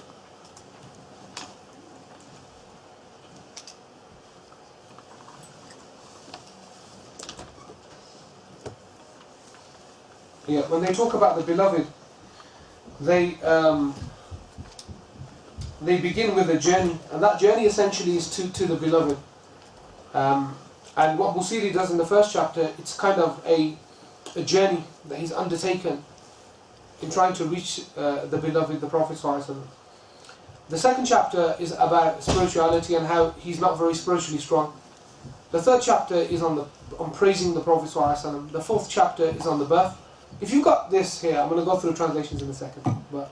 they begin with a journey, and that journey essentially is to the beloved. And what Busayri does in the first chapter, it's kind of a journey that he's undertaken in trying to reach the beloved, the Prophet ﷺ. The second chapter is about spirituality and how he's not very spiritually strong. The third chapter is on praising the Prophet ﷺ. The fourth chapter is on the birth. If you've got this here, I'm going to go through translations in a second, but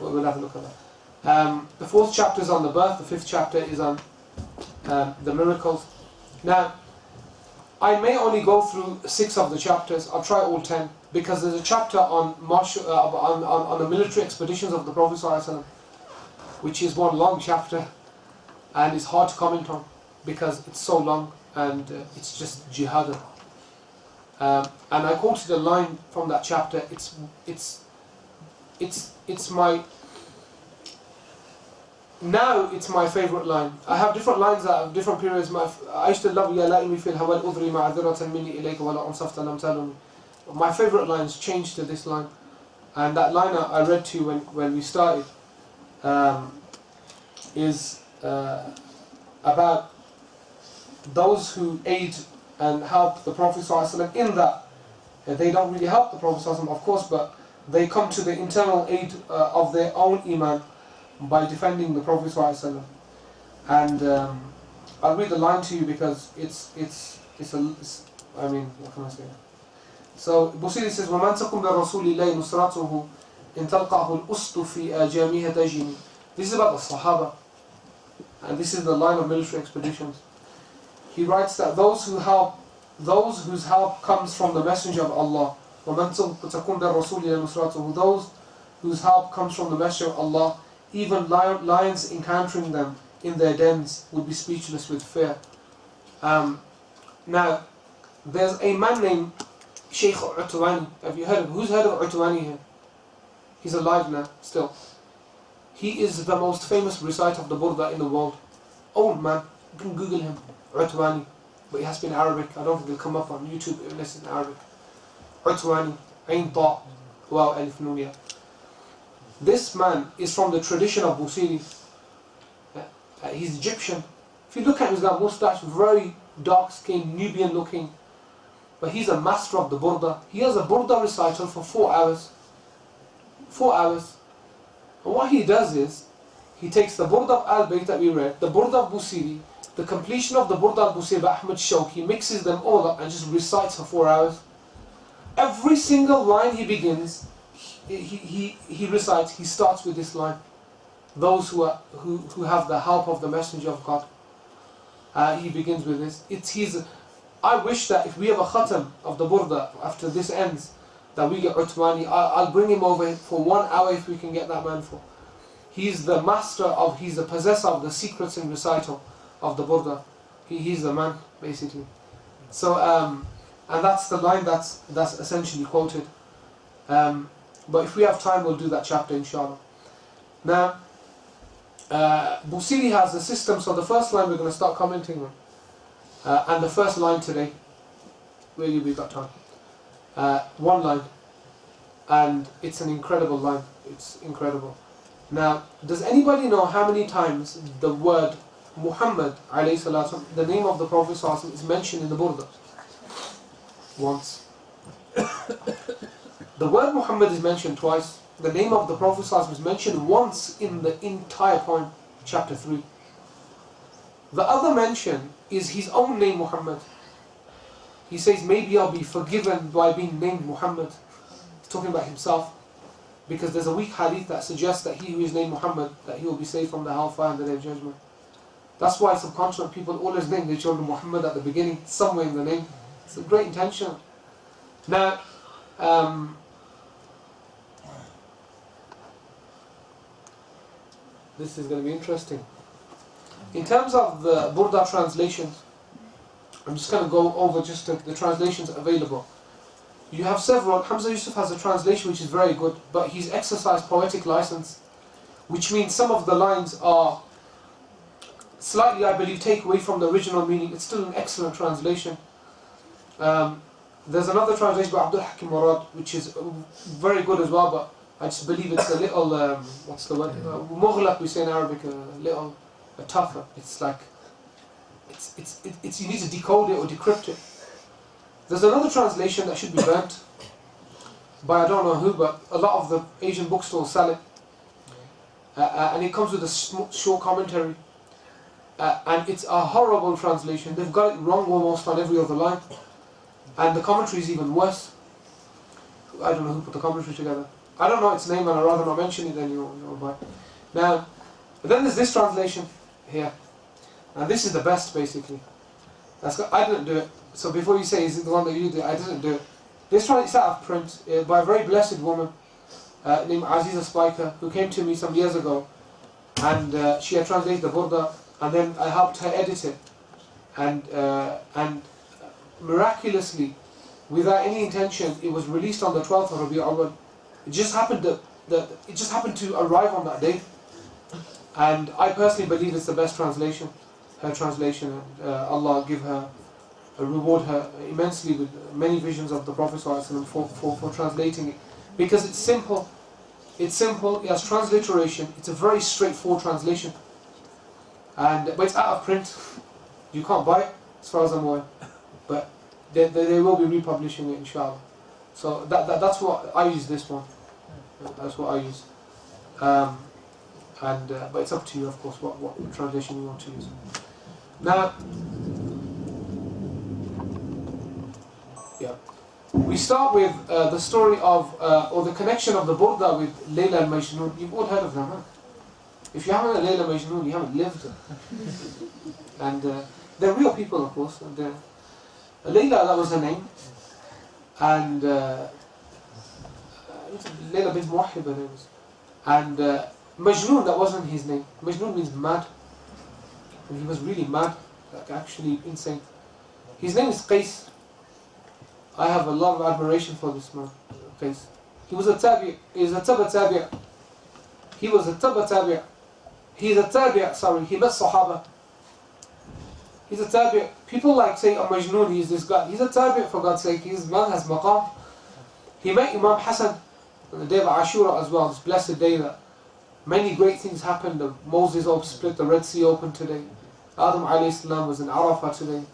we'll have a look at that. The fourth chapter is on the birth. The fifth chapter is on the miracles. Now, I may only go through 6 of the chapters. I'll try all 10, because there's a chapter on the military expeditions of the Prophet ﷺ, which is one long chapter, and it's hard to comment on because it's so long and it's just jihad. And I quoted a line from that chapter. It's my favorite line. I have different lines that have different periods. I used to love Ya la'imi fil hawal udri ma'adhiratan minni ilayka wa la unsafta lam taluni. My favorite lines changed to this line, and that line I read to you when we started is about those who aid and help the Prophet ﷺ in that They don't really help the Prophet ﷺ, of course, but they come to the internal aid of their own iman by defending the Prophet ﷺ. And I'll read the line to you because I mean, what can I say? So Busayri says, وَمَنْ تَكُمْ بِالرَّسُولِ إِلَيْهِ نُصْرَتُهُ إِنْ تَلْقَهُ الْأُسْطُ فِي آجَامِهَا تَجِنِ. This is about the Sahaba, and this is the line of military expeditions. He writes that those whose help comes from the Messenger of Allah, وَمَنْ تَكُمْ بِالرَّسُولِ إِلَيْهِ نُصْرَتُهُ, those whose help comes from the Messenger of Allah, even lions encountering them in their dens would be speechless with fear. Now, there's a man named Shaykh Utwani. Have you heard of? Who's heard of Utwani here? He's alive now, still. He is the most famous reciter of the Burdah in the world. Old man, you can Google him, Utwani. But he has to be in Arabic. I don't think he'll come up on YouTube unless it's in Arabic. Utwani, Ain Ta, Waw Alif Nun Ya. This man is from the tradition of Busayri. He's Egyptian. If you look at him, he's got a moustache, very dark skin, Nubian looking. But he's a master of the Burdah. He has a Burdah recital for 4 hours. 4 hours. And what he does is, he takes the Burdah of Al-Bayt that we read, the Burdah of Busayri, the completion of the Burdah al-Busayri by Ahmad Shawqi, he mixes them all up and just recites for 4 hours. Every single line he begins, he recites, he starts with this line. Those who have the help of the Messenger of God. He begins with this. I wish that if we have a khatam of the Burdah after this ends, that we get Utwani. I'll bring him over for 1 hour if we can get that man for. He's the he's the possessor of the secrets and recital of the Burdah. He's the man, basically. So, and that's the line that's essentially quoted. But if we have time, we'll do that chapter, inshallah. Now, Busayri has a system, so the first line we're going to start commenting on. And the first line today, really we've got time. 1 line. And it's an incredible line. It's incredible. Now, does anybody know how many times the word Muhammad, the name of the Prophet is mentioned in the Burdah? Once. The word Muhammad is mentioned twice. The name of the Prophet is mentioned once in the entire poem, chapter 3. The other mention is his own name, Muhammad. He says, maybe I'll be forgiven by being named Muhammad. He's talking about himself. Because there's a weak hadith that suggests that he who is named Muhammad, that he will be saved from the hellfire and the day of judgment. That's why subconscious people always name their children Muhammad at the beginning, somewhere in the name. It's a great intention. Now, this is going to be interesting. In terms of the Burdah translations, I'm just going to go over just the translations available. You have several. Hamza Yusuf has a translation which is very good, but he's exercised poetic license, which means some of the lines are slightly, I believe, take away from the original meaning. It's still an excellent translation. There's another translation by Abdul Hakim Murad, which is very good as well, but I just believe it's a little, what's the word? Mughlaq, we say in Arabic, a little tougher. It's like, you need to decode it or decrypt it. There's another translation that should be burnt by I don't know who, but a lot of the Asian bookstores sell it. And it comes with a short commentary. And it's a horrible translation. They've got it wrong almost on every other line. And the commentary is even worse. I don't know who put the commentary together. I don't know its name, and I'd rather not mention it than you'll buy. Now, then there's this translation here. And this is the best, basically. I didn't do it. So before you say, is it the one that you did? I didn't do it. This one is out of print by a very blessed woman named Aziza Spiker, who came to me some years ago. And she had translated the Burdah, and then I helped her edit it. And miraculously, without any intention, it was released on the 12th of Rabi' al-Awwal. It just happened to arrive on that day. And I personally believe it's the best translation, her translation, and Allah give her, reward her immensely with many visions of the Prophet ﷺ for translating it. Because it's simple, it has transliteration, it's a very straightforward translation. But it's out of print, you can't buy it as far as I'm aware. But they will be republishing it, inshallah. So that's what I use this one. That's what I use. But it's up to you, of course, what translation you want to use. Now, yeah, we start with the story of, or the connection of the Burdah with Layla and Majnun. You've all heard of them, huh? If you haven't heard of Layla and Majnun, you haven't lived. And they're real people, of course. And Layla, that was her name. And Layla bint Muwahhib, her name is. And Majnun, that wasn't his name. Majnun means mad. And he was really mad, like actually insane. His name is Qais. I have a lot of admiration for this man, Qais. He was a tabi'. He was a tabi'. He was a tabi'. He's a tabi', sorry. He met Sahaba. He's a tabi'. People like say, oh, Majnun, he's this guy. He's a tabi', for God's sake. His man has maqam. He met Imam Hassan on the day of Ashura as well, this blessed day that many great things happened. Moses split the Red Sea open today. Adam alayhi salam was in Arafah today.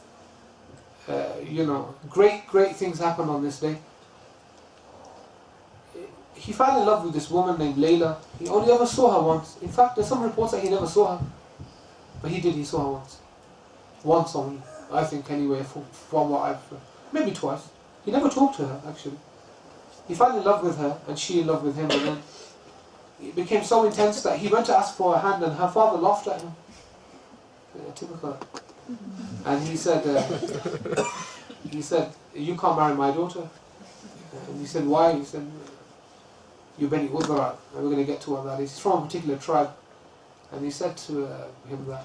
Great things happened on this day. He fell in love with this woman named Layla. He only ever saw her once. In fact, there's some reports that he never saw her. But he saw her once. Once only, I think anyway, from what I've... Maybe twice. He never talked to her, actually. He fell in love with her, and she in love with him, and then it became so intense that he went to ask for her hand, and her father laughed at him. Typical. And he said, you can't marry my daughter. And he said, why? He said, you're Bani Udhra, and we're going to get to what that is. He's from a particular tribe. And he said to him that,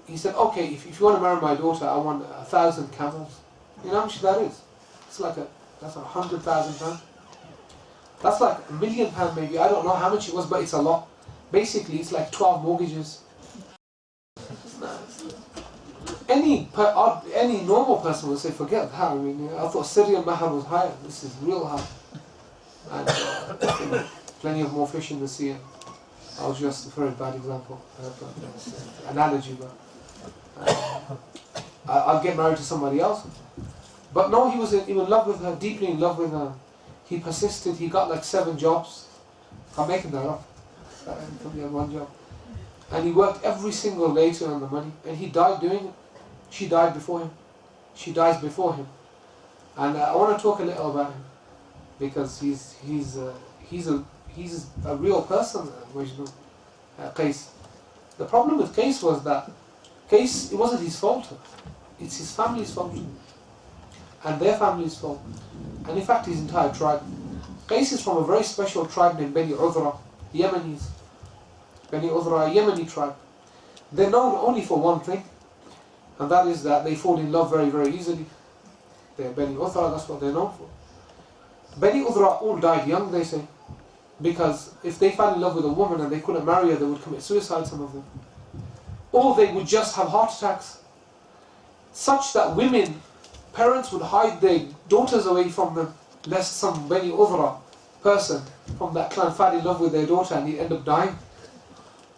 he said, okay, if you want to marry my daughter, I want 1,000 camels. You know how much that is? It's like that's 100,000 pounds. That's like £1 million maybe. I don't know how much it was, but it's a lot. Basically, it's like 12 mortgages. Any normal person would say, forget that. I mean, I thought Syrian mahar was higher. This is real high. And plenty of more fish in the sea. I was just a very bad example, analogy, but I'll get married to somebody else. But no, he was in love with her, deeply in love with her. He persisted. He got like 7 jobs. I'm making that up. He had 1 job. And he worked every single day to earn the money. And he died doing it. She died before him. She dies before him. And I want to talk a little about him, because he's a real person, Qais. The problem with Qais was that Qais, it wasn't his fault. It's his family's fault. And their family's fault. And in fact his entire tribe. Qais is from a very special tribe named Bani Udhra, Yemenis. Bani Udhra, a Yemeni tribe. They're known only for one thing, and that is that they fall in love very, very easily. They're Bani Udhra, that's what they're known for. Bani Udhra all died young, they say, because if they fell in love with a woman and they couldn't marry her, they would commit suicide, some of them. Or they would just have heart attacks. Such that parents would hide their daughters away from them, lest some Bani Udhra person from that clan fell in love with their daughter and he'd end up dying.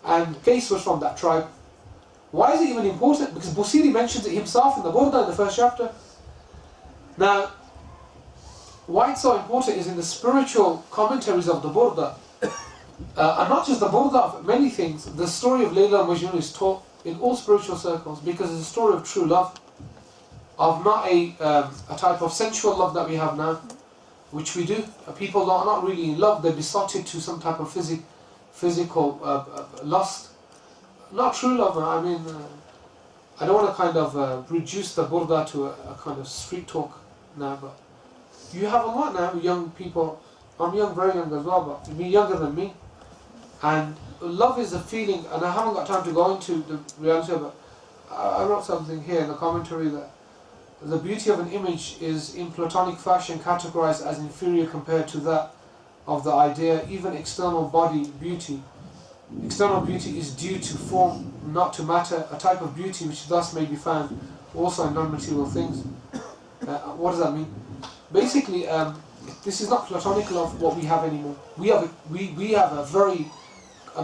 And Qais was from that tribe. Why is it even important? Because Busayri mentions it himself in the Burdah in the first chapter. Now, why it's so important is in the spiritual commentaries of the Burdah, and not just the Burdah, but many things. The story of Layla and Majnun is taught in all spiritual circles because it's a story of true love, of not a type of sensual love that we have now, which we do. People are not really in love; they're besotted to some type of physical lust. Not true love. I mean, I don't want to kind of reduce the Burdah to a kind of street talk now, but you have a lot now, young people. I'm young, very young as well, but you're younger than me. And love is a feeling, and I haven't got time to go into the reality of it. I wrote something here in the commentary that the beauty of an image is in Platonic fashion categorized as inferior compared to that of the idea. Even external body beauty. External beauty is due to form, not to matter, a type of beauty which thus may be found also in non-material things. What does that mean? Basically, this is not Platonic love, what we have anymore. We have a very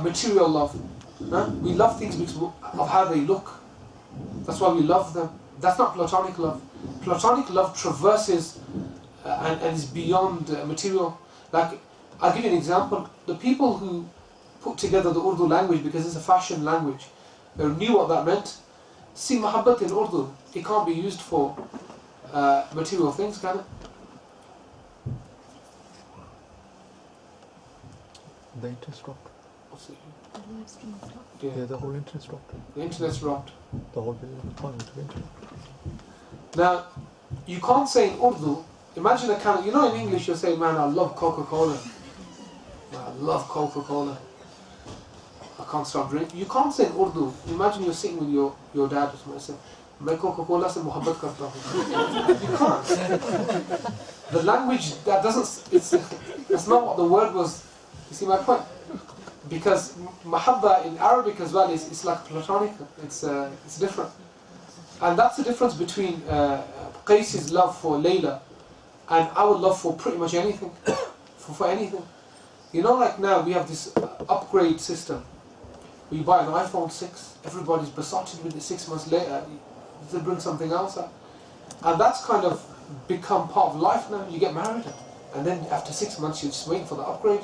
material love. We love things because of how they look. That's why we love them. That's not Platonic love. Platonic love traverses and is beyond material. Like, I'll give you an example. The people who put together the Urdu language because it's a fashion language, they knew what that meant. See, mahabbat in Urdu, it can't be used for material things, can it? The interest dropped. Yeah. Yeah, the whole interest dropped. The internet's dropped. The whole business was gone into internet. Now, you can't say in Urdu, imagine a can, you know in English you'll say, man, I love Coca-Cola. I love Coca-Cola. I can't stop drinking. You can't say in Urdu, imagine you're sitting with your dad or something and say, मैं Coca-Cola से मोहब्बत करता हूँ. You can't. The language, that doesn't, it's not what the word was. You see my point? Because mahabba in Arabic as well is like platonic. It's different, and that's the difference between Qais's love for Layla and our love for pretty much anything, for anything. You know, like now we have this upgrade system. We buy an iPhone 6, everybody's besotted with it. 6 months later, they bring something else out, and that's kind of become part of life now. You get married, and then after 6 months, you're just waiting for the upgrade.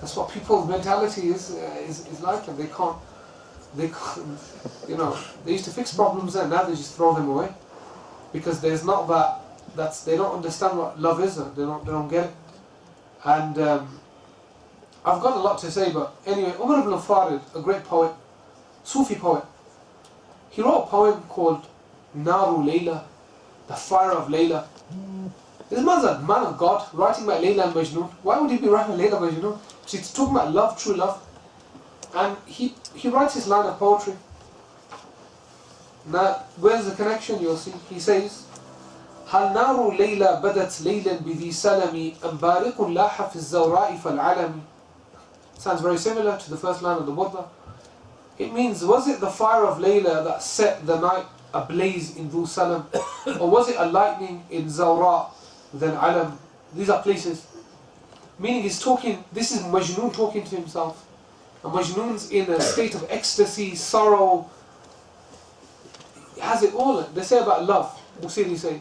That's what people's mentality is like. They can't, you know, they used to fix problems and now they just throw them away. Because there's not they don't understand what love is, they don't get it. And I've got a lot to say, but anyway, Umar ibn al-Farid, a great poet, Sufi poet, he wrote a poem called Naru Layla, the fire of Layla. This man's a man of God, writing about Layla and Majnun. Why would he be writing Layla and Majnun? He's talking about love, true love. And he writes his line of poetry. Now, where's the connection? You'll see. He says, هل نار ليلى بدت ليلا بذي سلمي أم بارق لاح في الزوراء فالعلم. Sounds very similar to the first line of the Burdah. It means, was it the fire of Layla that set the night ablaze in Dhu Salam? Or was it a lightning in Zawra, then Alam? These are places. Meaning he's talking, this is Majnun talking to himself. And Majnun's in a state of ecstasy, sorrow. He has it all. They say about love, Moseley says.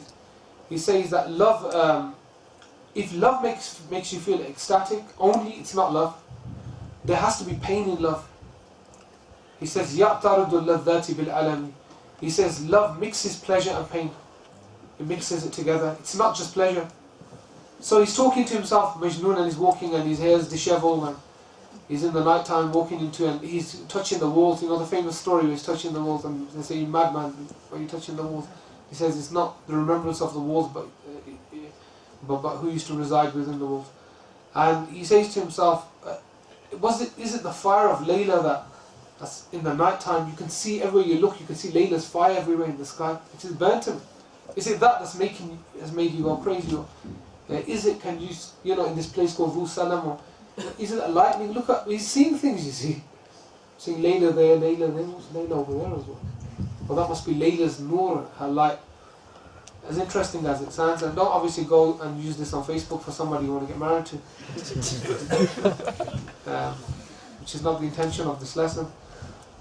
He says that love, if love makes you feel ecstatic, only it's not love. There has to be pain in love. He says, يَعْتَرُدُ اللَّذَّاتِ بِالْأَلَمِ. He says love mixes pleasure and pain. It mixes it together. It's not just pleasure. So he's talking to himself, Majnun, and he's walking and his hair's disheveled and he's in the night time walking into and he's touching the walls. You know the famous story where he's touching the walls and they say, you madman, why are you touching the walls? He says it's not the remembrance of the walls but who used to reside within the walls. And he says to himself, is it the fire of Layla that's in the night time? You can see everywhere you look, you can see Layla's fire everywhere in the sky. It is burnt him. Is it that has made you go crazy? Or is it, can you know, in this place called Dhu Salam, or is it a lightning? Look at, he's seeing things, you see. Seeing Layla there, what's Layla over there as well? Well, that must be Layla's nur, her light. As interesting as it sounds, and don't obviously go and use this on Facebook for somebody you want to get married to. Which is not the intention of this lesson.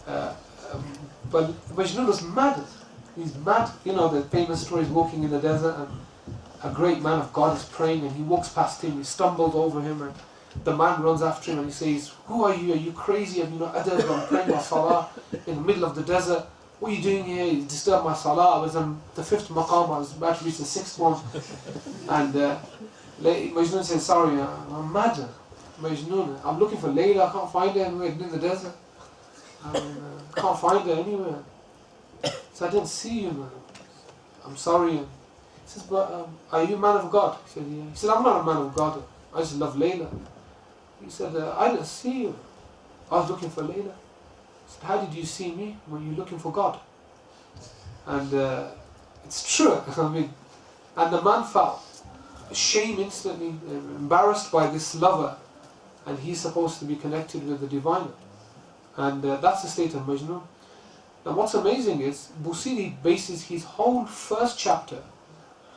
But Majnun was mad. He's mad. You know the famous story is walking in the desert and a great man of God is praying and he walks past him, he stumbled over him and the man runs after him and he says, who are you? Are you crazy? Have you not adab? I'm praying my salah in the middle of the desert. What are you doing here? You disturbed my salah. I was on the 5th maqam, I was about to reach the 6th one. And Majnun says, sorry, I'm mad. Majnun, I'm looking for Layla, I can't find her anywhere in the desert. I can't find her anywhere. So I didn't see you, man. I'm sorry. He says, but are you a man of God? He said, yeah. He said, I'm not a man of God. I just love Layla. He said, I didn't see you. I was looking for Layla. He said, how did you see me when you're looking for God? And it's true. I mean, and the man felt shame instantly, embarrassed by this lover, and he's supposed to be connected with the divine. And that's the state of Majnun. Now what's amazing is, Busayri bases his whole first chapter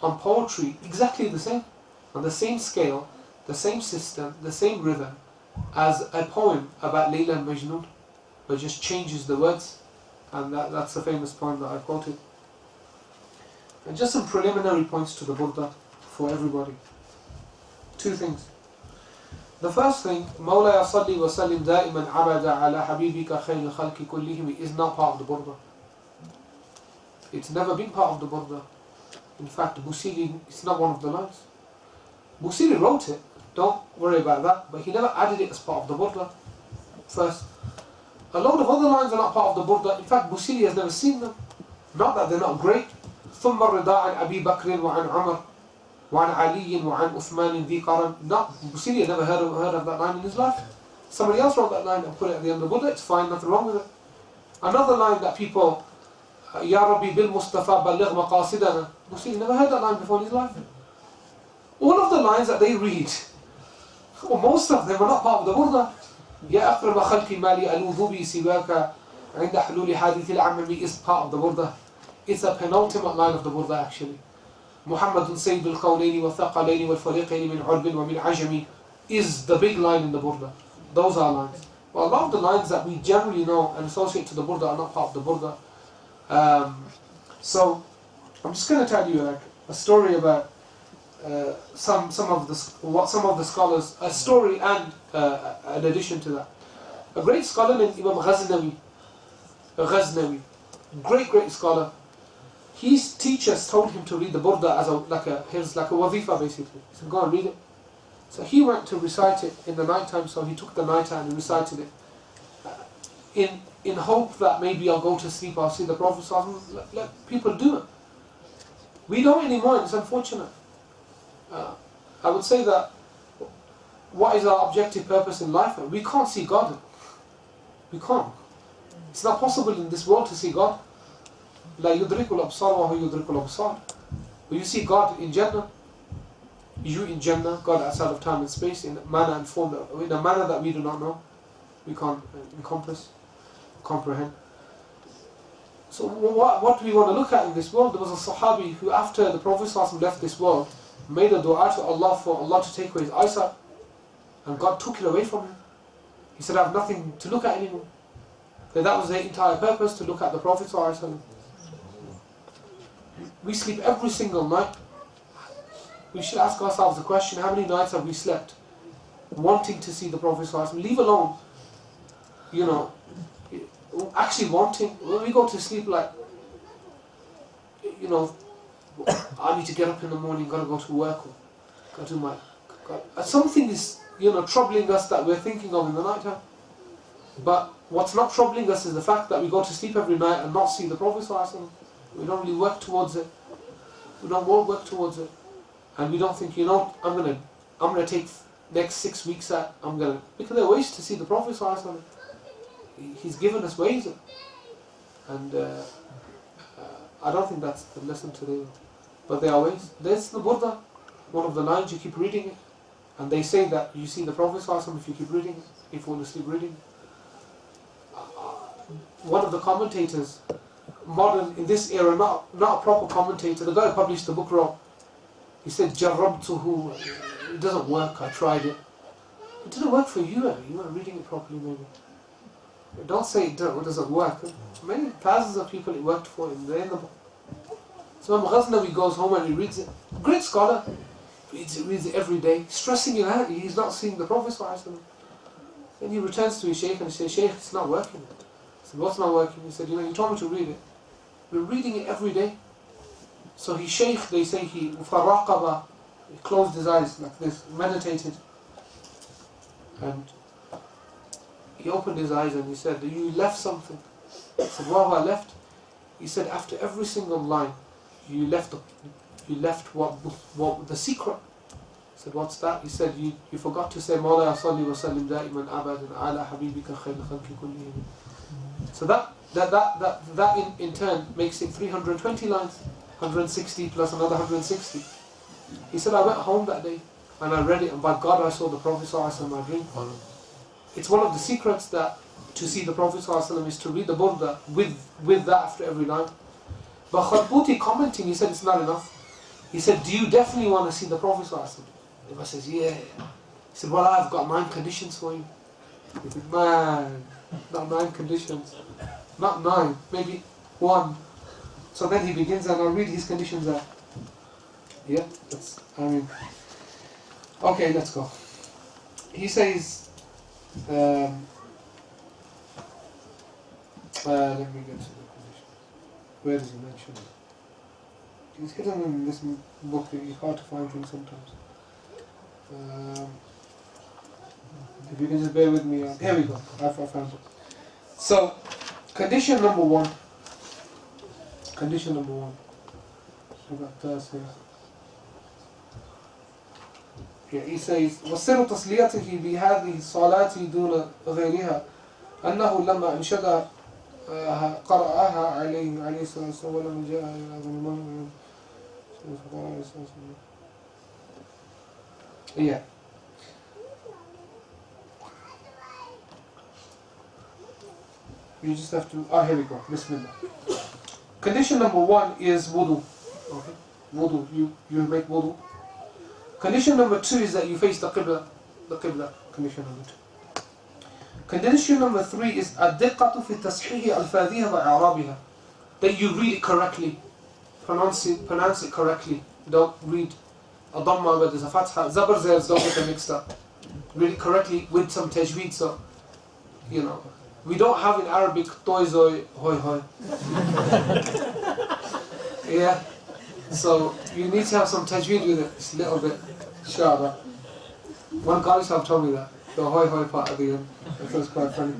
on poetry exactly the same, on the same scale, the same system, the same rhythm, as a poem about Layla and Majnun, but just changes the words. And that's the famous poem that I quoted. And just some preliminary points to the Burdah. for everybody. Two things. The first thing, مولاي صلي وسلم دائما أبدا على حبيبك خير الخلق كلهم, is not part of the Burdah. It's never been part of the Burdah. In fact, Busayri, it's not one of the lines. Busayri wrote it, don't worry about that, but he never added it as part of the Burdah. First, a lot of other lines are not part of the Burdah. In fact, Busayri has never seen them. Not that they're not great. ثم الرضا عن أبي بكر وعن عمر وعن علي وعن عثمان ذي قرن. Not, Busayri had never heard of that line in his life. Somebody else wrote that line and put it at the end of the Burdah. It's fine, nothing wrong with it. Another line that people, يا ربي بالمصطفى بلغ مقاصدنا. Busayri never heard that line before in his life. All of the lines that they read, or most of them, are not part of the Burdah. يا أقرب خلق مالي ألوذ بي سواك عند حلول حادث العمم is part of the Burdah. It's a penultimate line of the Burdah actually. محمد سيد القولين والثقلين والفريقين من عرب ومن عجم is the big line in the Burdah. Those are lines. Well, a lot of the lines that we generally know and associate to the Burdah are not part of the Burdah. So I'm just going to tell you like a story about some of the scholars, a story and an addition to that. A great scholar named Imam Ghaznawi, great scholar. His teachers told him to read the Burdah as like a wazifa basically. He said, go and read it. So he went to recite it in the night time. So he took the night time and recited it in hope that maybe I'll go to sleep, I'll see the Prophet. Let people do it. We don't anymore. It's unfortunate. I would say that what is our objective purpose in life? We can't see God. We can't. It's not possible in this world to see God. لا يدرك الأبصار وهو يدرك الأبصار. But you see God in Jannah. You in Jannah, God outside of time and space, in a manner and form, in a manner that we do not know. We can't encompass, comprehend. So what do we want to look at in this world? There was a Sahabi who, after the Prophet ﷺ left this world, made a dua to Allah for Allah to take away his eyesight, and God took it away from him. He said, I have nothing to look at anymore. So that was their entire purpose, to look at the Prophet ﷺ. We sleep every single night. We should ask ourselves the question, how many nights have we slept wanting to see the Prophet ﷺ? Leave alone, actually wanting. When we go to sleep like, I need to get up in the morning, got to go to work, or got to do my... something is, troubling us that we're thinking of in the night time. But what's not troubling us is the fact that we go to sleep every night and not see the Prophet ﷺ. We don't really work towards it. We don't work towards it. And we don't think, I'm gonna take next 6 weeks out, because there are ways to see the Prophet ﷺ. He's given us ways. And I don't think that's the lesson today. But there are ways. There's the Burdah, one of the lines, you keep reading it. And they say that you see the Prophet ﷺ if you keep reading it, if you fall asleep reading it. One of the commentators, modern in this era, not a proper commentator, the guy who published the book wrote, he said, Jarrabtuhu, it doesn't work, I tried it. It didn't work for you, you weren't reading it properly maybe. Don't say it doesn't work. Many thousands of people it worked for in the book. So Imam Ghaznawi goes home and he reads it. Great scholar, reads it every day, stressing it out, he's not seeing the Prophet. Then he returns to his Shaykh and he says, Shaykh, it's not working. He said, what's not working? He said, you told me to read it. We're reading it every day. So he Shaykh, they say, he closed his eyes like this, meditated. And he opened his eyes and he said, you left something. He said, what have I left? He said, after every single line, you left what the secret. He said, what's that? He said, you forgot to say, مولاي صلي وسلم دائما أبدا على حبيبك خير الخلق كلهم. So that in turn makes it 320 lines, 160 plus another 160. He said, I went home that day and I read it, and by God I saw the Prophet ﷺ in my dream. It's one of the secrets that to see the Prophet ﷺ is to read the Burdah with that after every line. But Kharbuti commenting, he said it's not enough. He said, do you definitely want to see the Prophet ﷺ? The man says, yeah. He said, well, I've got 9 conditions for you. He said, man, not 9 conditions. Not 9, maybe 1. So then he begins and I'll read his conditions out. Yeah, okay, let's go. He says, let me get to the condition. Where does he mention it? It's hidden in this book, it's hard to find things sometimes. If you can just bear with me. Here we go, I found it. So, condition number one. Condition number one. I've got this here. Yeah, he says, وَسِرُ تَصْلِيَتِهِ بِهَذِهِ الصَّلَاةِ دُونَ غَيْرِهَا أَنَّهُ لَمَّا أَنْشَدَ قرأها عليه الصلاة والسلام ولما جاء إلى الإمام. Yeah. You just have to. Here we go. Bismillah. Condition number one is wudu. Okay. Wudu. You make wudu. Condition number two is that you face the qibla. The qibla. Condition number two. Condition number three is الدقة في تصحيح ألفاظها وإعرابها. That you read it correctly. Pronounce it correctly. Don't read a dhamma where there's a fatha. Zabar zers, don't get them mixed up. Read it correctly with some tajweed, so you know. We don't have in Arabic toy zoi hoi hoi. Yeah. So you need to have some tajweed with it. It's a little bit sharp. One college have told me that. The hoi hoi part at the end. That was quite funny.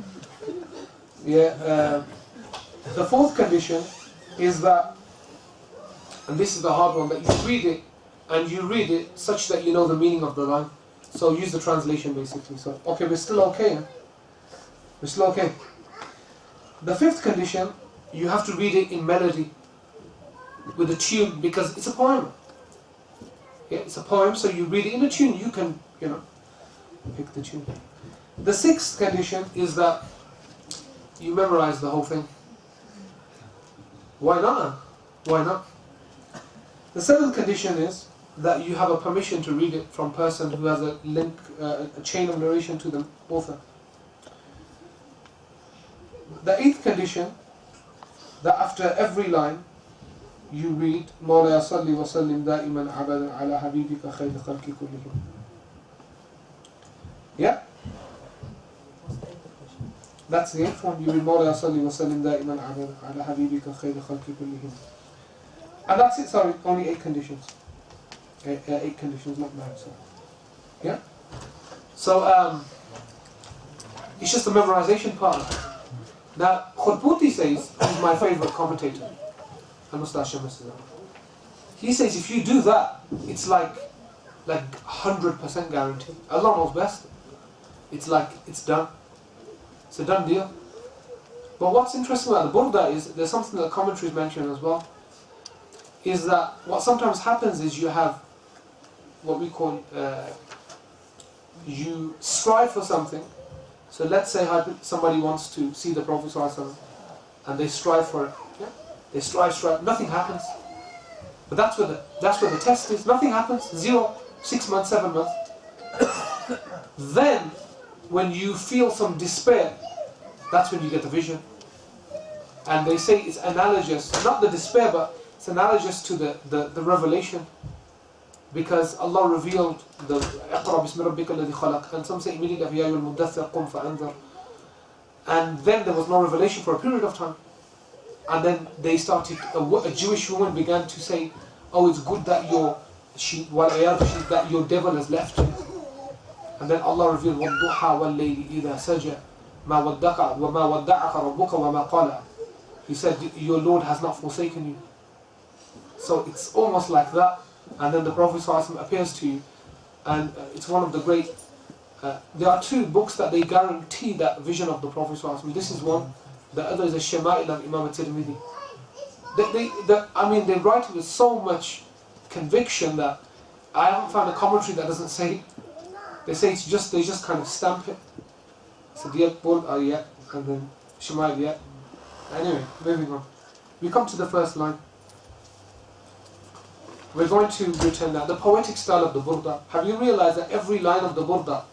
Yeah. The fourth condition is that, and this is the hard one, that you read it and you read it such that you know the meaning of the line. So use the translation basically. So okay, we're still okay. We're still okay. The fifth condition, you have to read it in melody with a tune because it's a poem. Yeah, it's a poem, so you read it in a tune. You can, pick the tune. The sixth condition is that you memorize the whole thing. Why not? Why not? The seventh condition is that you have a permission to read it from a person who has a link, a chain of narration to the author. The eighth condition, that after every line you read مولاي صل وسلم دائما أبدا على حبيبك خير الخلق كلهم. Yeah? That's the eighth one. You read مولاي صل وسلم دائما أبدا على حبيبك خير الخلق كلهم. And that's it, sorry, only 8 conditions. 8 conditions, not 9, sorry. Yeah? So, it's just the memorization part. Now, Khutbuti says, he's my favorite commentator, he says if you do that, it's like 100% guarantee. Allah knows best. It's like, it's done. It's a done deal. But what's interesting about the Burdah is, there's something that commentaries mention as well, is that what sometimes happens is you have what we call, you strive for something. So let's say somebody wants to see the Prophet ﷺ and they strive for it. Yeah? They strive, nothing happens. But that's where the test is. Nothing happens. 0, 6 months, 7 months. Then, when you feel some despair, that's when you get the vision. And they say it's analogous, not the despair, but it's analogous to the revelation. Because Allah revealed the اقرأ بسم ربك الذي خلق, and some say immediately يا أيها المدثر قم فأنذر. And then there was no revelation for a period of time. And then they started, a Jewish woman began to say, oh, it's good that your devil has left you. And then Allah revealed وَالضُّحَى وَاللَّيْلِ إِذَا سَجَى مَا وَدَّعَكَ رَبُّكَ وَمَا قَالَ. He said, your Lord has not forsaken you. So it's almost like that. And then the Prophet ﷺ appears to you, and it's one of the great. There are 2 books that they guarantee that vision of the Prophet ﷺ. This is one. The other is a Shama'il of Imam Tirmidhi. They write it with so much conviction that I haven't found a commentary that doesn't say it. They say they just kind of stamp it. So Diyat Burdah, yeah, and then Shama'il, yeah. Anyway, moving on. We come to the first line. We're going to return now. The poetic style of the Burdah. Have you realized that every line of the Burdah,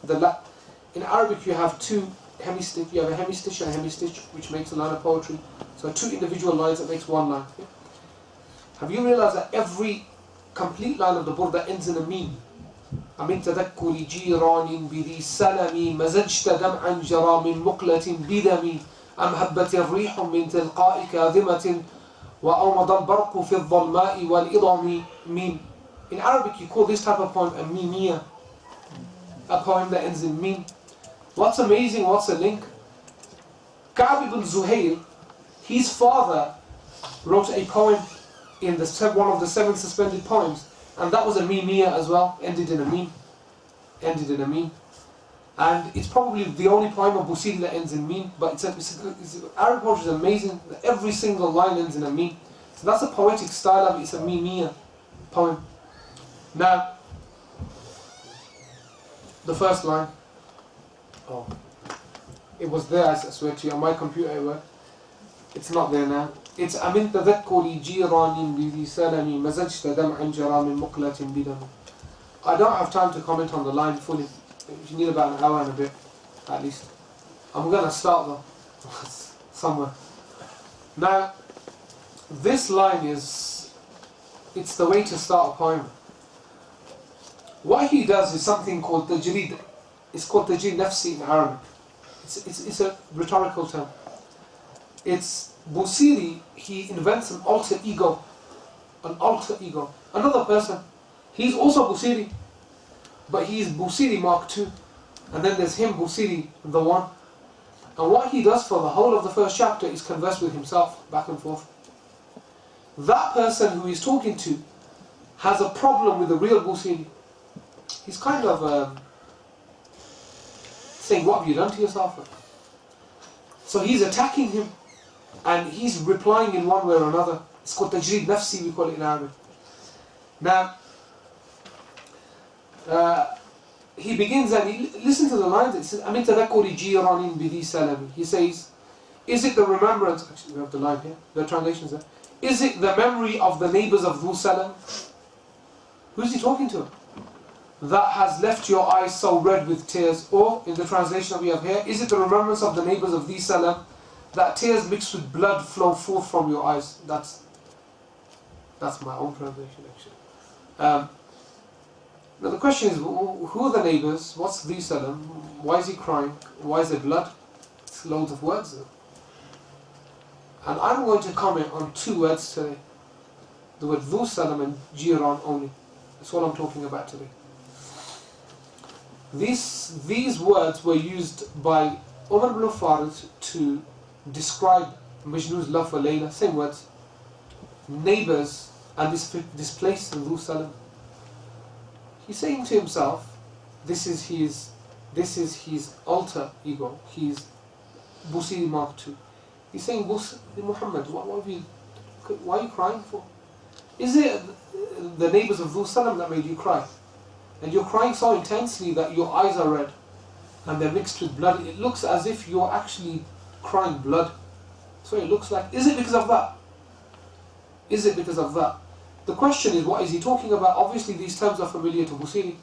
in Arabic you have 2 hemistich, you have a hemistich and a hemistich, which makes a line of poetry. So 2 individual lines that makes one line. Yeah? Have you realized that every complete line of the Burdah ends in a meme. أمن تذكر جيران بذي سلم مزجت دمعا جرى من مقلة بدم أم هبت الريح من تلقاء كاذمة وأومض البرق في الظلماء والإضم meme. In Arabic you call this type of poem a mimiyya, a poem that ends in meme. What's amazing, what's a link? Ka'b ibn Zuhair, his father wrote a poem in one of the 7 suspended poems, and that was a mimiyya as well, ended in a meme. And it's probably the only poem of Busayri that ends in meme, but Arabic poetry is amazing. Every single line ends in a meme. So that's a poetic style of it, it's a mimiyya poem. Now, the first line, it was there, I swear to you, on my computer it worked. It's not there now. It's أمن تذكر جيران بذي سلم مزجت دمعا جرى من مقلة بدم. I don't have time to comment on the line fully. You need about an hour and a bit, at least. I'm going to start though, somewhere. Now, this line it's the way to start a poem. What he does is something called tajreed. It's called tajreed nafsi in Arabic. It's a rhetorical term. It's Busayri, he invents an alter ego. Another person. He's also Busayri, but he's Busayri Mark II. And then there's him, Busayri, the one. And what he does for the whole of the first chapter is converse with himself, back and forth. That person who he's talking to has a problem with the real Busayri. He's kind of saying, what have you done to yourself? So he's attacking him, and he's replying in one way or another. It's called tajreed nafsi, we call it in Arabic. Now, he begins and listen to the lines. It says, أَمِنْ تَذَكُّرِ جِيرَانٍ بِذِي سَلَمٍ. He says, is it the remembrance, actually we have the line here, the translation's there. Is it the memory of the neighbours of Dhu Salam? Who's he talking to? That has left your eyes so red with tears. Or, in the translation that we have here, is it the remembrance of the neighbours of Dhu Salam, that tears mixed with blood flow forth from your eyes? That's my own translation, actually. Now the question is, who are the neighbours? What's Dhu Salam? Why is he crying? Why is there blood? It's loads of words there. And I'm going to comment on 2 words today. The word Dhu Salam and Jiran only. That's what I'm talking about today. These words were used by Umar ibn Farid to describe Majnun's love for Layla. Same words. Neighbours and this place in Dhu Salam. He's saying to himself, this is his alter ego. He's Busayri Mark II. He's saying, Muhammad, why are you crying for? Is it the neighbours of Dhu Salam that made you cry? And you're crying so intensely that your eyes are red and they're mixed with blood. It looks as if you're actually crying blood. So it looks like, is it because of that? Is it because of that? The question is, what is he talking about? Obviously these terms are familiar to Busayri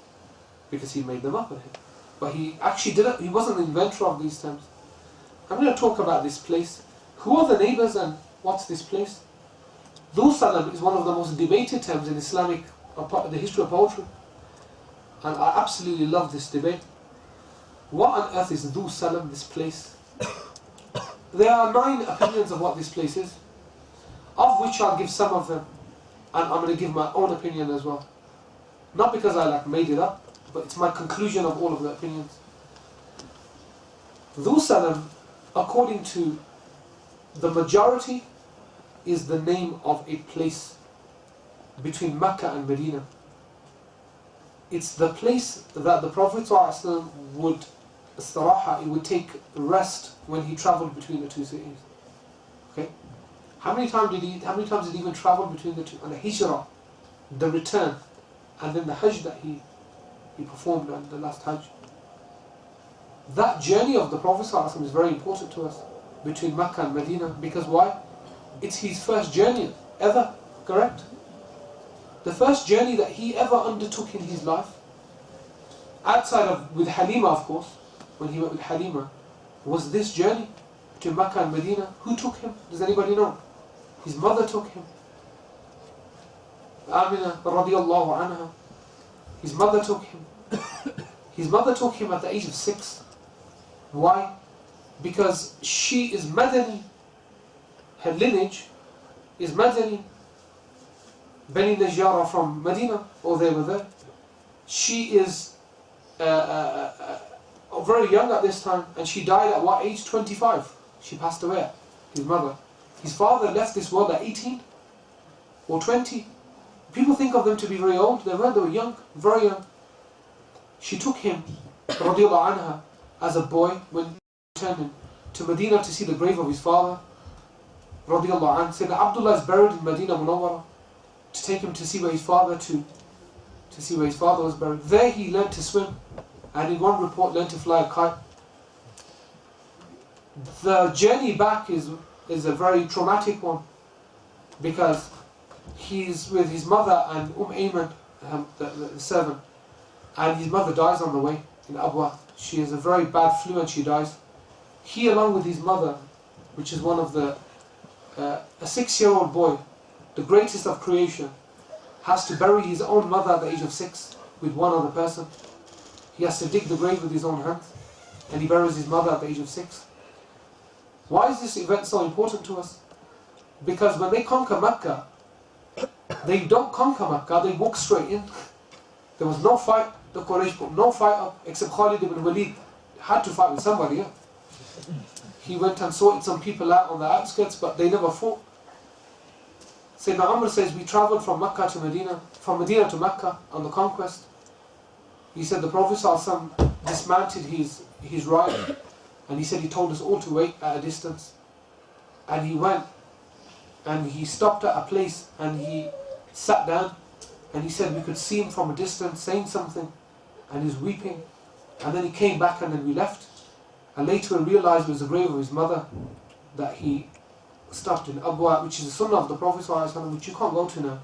because he made them up. But he actually didn't, he wasn't the inventor of these terms. I'm going to talk about this place. Who are the neighbours and what's this place? Dhu Salam is one of the most debated terms in Islamic, the history of poetry. And I absolutely love this debate. What on earth is Dhu Salam, this place? There are 9 opinions of what this place is, of which I'll give some of them. And I'm going to give my own opinion as well. Not because I made it up, but it's my conclusion of all of the opinions. Dhu Salam, according to the majority, is the name of a place between Mecca and Medina. It's the place that the Prophet ﷺ would istiraha, he would take rest when he travelled between the 2 cities. Okay? How many times did he even travel between the 2? And the hijrah, the return, and then the hajj that he performed on the last hajj. That journey of the Prophet ﷺ is very important to us, between Mecca and Medina, because why? It's his first journey ever, correct? The first journey that he ever undertook in his life, outside of with Halima, of course, when he went with Halima, was this journey to Mecca and Medina. Who took him? Does anybody know? His mother took him. Amina radiallahu anha, his mother took him. His mother took him at the age of 6. Why? Because she is Madani. Her lineage is Madani. Bani Najjar from Medina, or they were there. She is very young at this time, and she died at what age? 25. She passed away, his mother. His father left this world at 18 or 20. People think of them to be very old. They weren't, they were young, very young. She took him, radiallahu anha, as a boy when he returned to Medina to see the grave of his father. Radiallahu anha. Said that Abdullah is buried in Medina Munawwara, to take him to see where his father was buried. There he learned to swim, and in one report learned to fly a kite. The journey back is a very traumatic one, because he's with his mother and Ayman, the servant, and his mother dies on the way in Abwa. She has a very bad flu and she dies. He, along with his mother, which is one of a 6-year-old boy, the greatest of creation, has to bury his own mother at the age of 6 with one other person. He has to dig the grave with his own hands, and he buries his mother at the age of 6. Why is this event so important to us? Because when they conquer Mecca, they don't conquer Mecca, they walk straight in. There was no fight. The Quraysh put no fight up, except Khalid ibn Walid had to fight with somebody. Yeah? He went and sorted some people out on the outskirts, but they never fought. Sayyidina Umar says, we travelled from Mecca to Medina, from Medina to Mecca on the conquest. He said the Prophet ﷺ dismounted his ride, and he said he told us all to wait at a distance. And he went, and he stopped at a place, and he sat down, and he said we could see him from a distance saying something, and he's weeping. And then he came back, and then we left. And later we realized it was the grave of his mother that he stopped in Abwa, which is the sunnah of the Prophet ﷺ, which you can't go to now,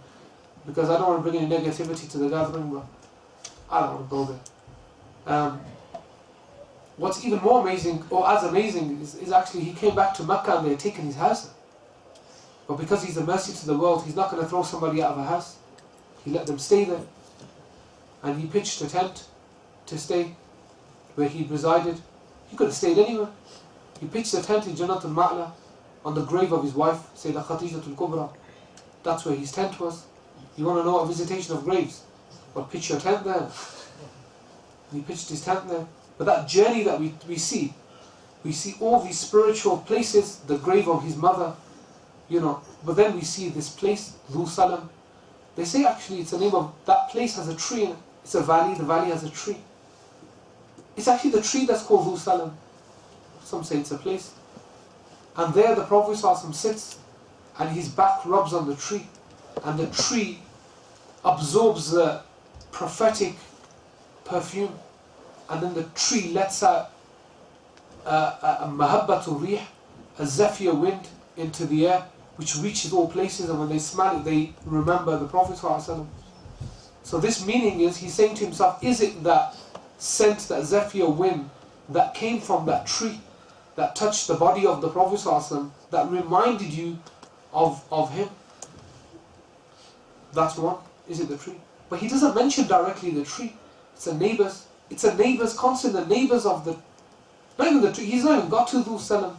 because I don't want to bring any negativity to the gathering, but I don't want to go there. What's even more amazing, or as amazing, is actually he came back to Mecca and they had taken his house. But because he's a mercy to the world, he's not going to throw somebody out of a house. He let them stay there. And he pitched a tent to stay where he resided. He could have stayed anywhere. He pitched a tent in Jannat al-Ma'la on the grave of his wife, Sayyidah Khadijah al-Kubra. That's where his tent was. You want to know a visitation of graves? Well, pitch your tent there. He pitched his tent there. But that journey that we see all these spiritual places, the grave of his mother, but then we see this place, Dhu Salam. They say actually it's the name of, that place has a tree in it. It's a valley, the valley has a tree. It's actually the tree that's called Dhu Salam. Some say it's a place. And there the Prophet ﷺ sits, and his back rubs on the tree, and the tree absorbs the prophetic perfume, and then the tree lets out a mahabbatul rih, a zephyr wind into the air, which reaches all places, and when they smell it, they remember the Prophet ﷺ. So this meaning is, he's saying to himself, is it that scent, that zephyr wind, that came from that tree, that touched the body of the Prophet ﷺ, that reminded you of him? That's one. Is it the tree? But he doesn't mention directly the tree. It's a neighbours. It's a neighbours concept, the neighbours of the... Not even the tree. He's not even got to Dhu Salam.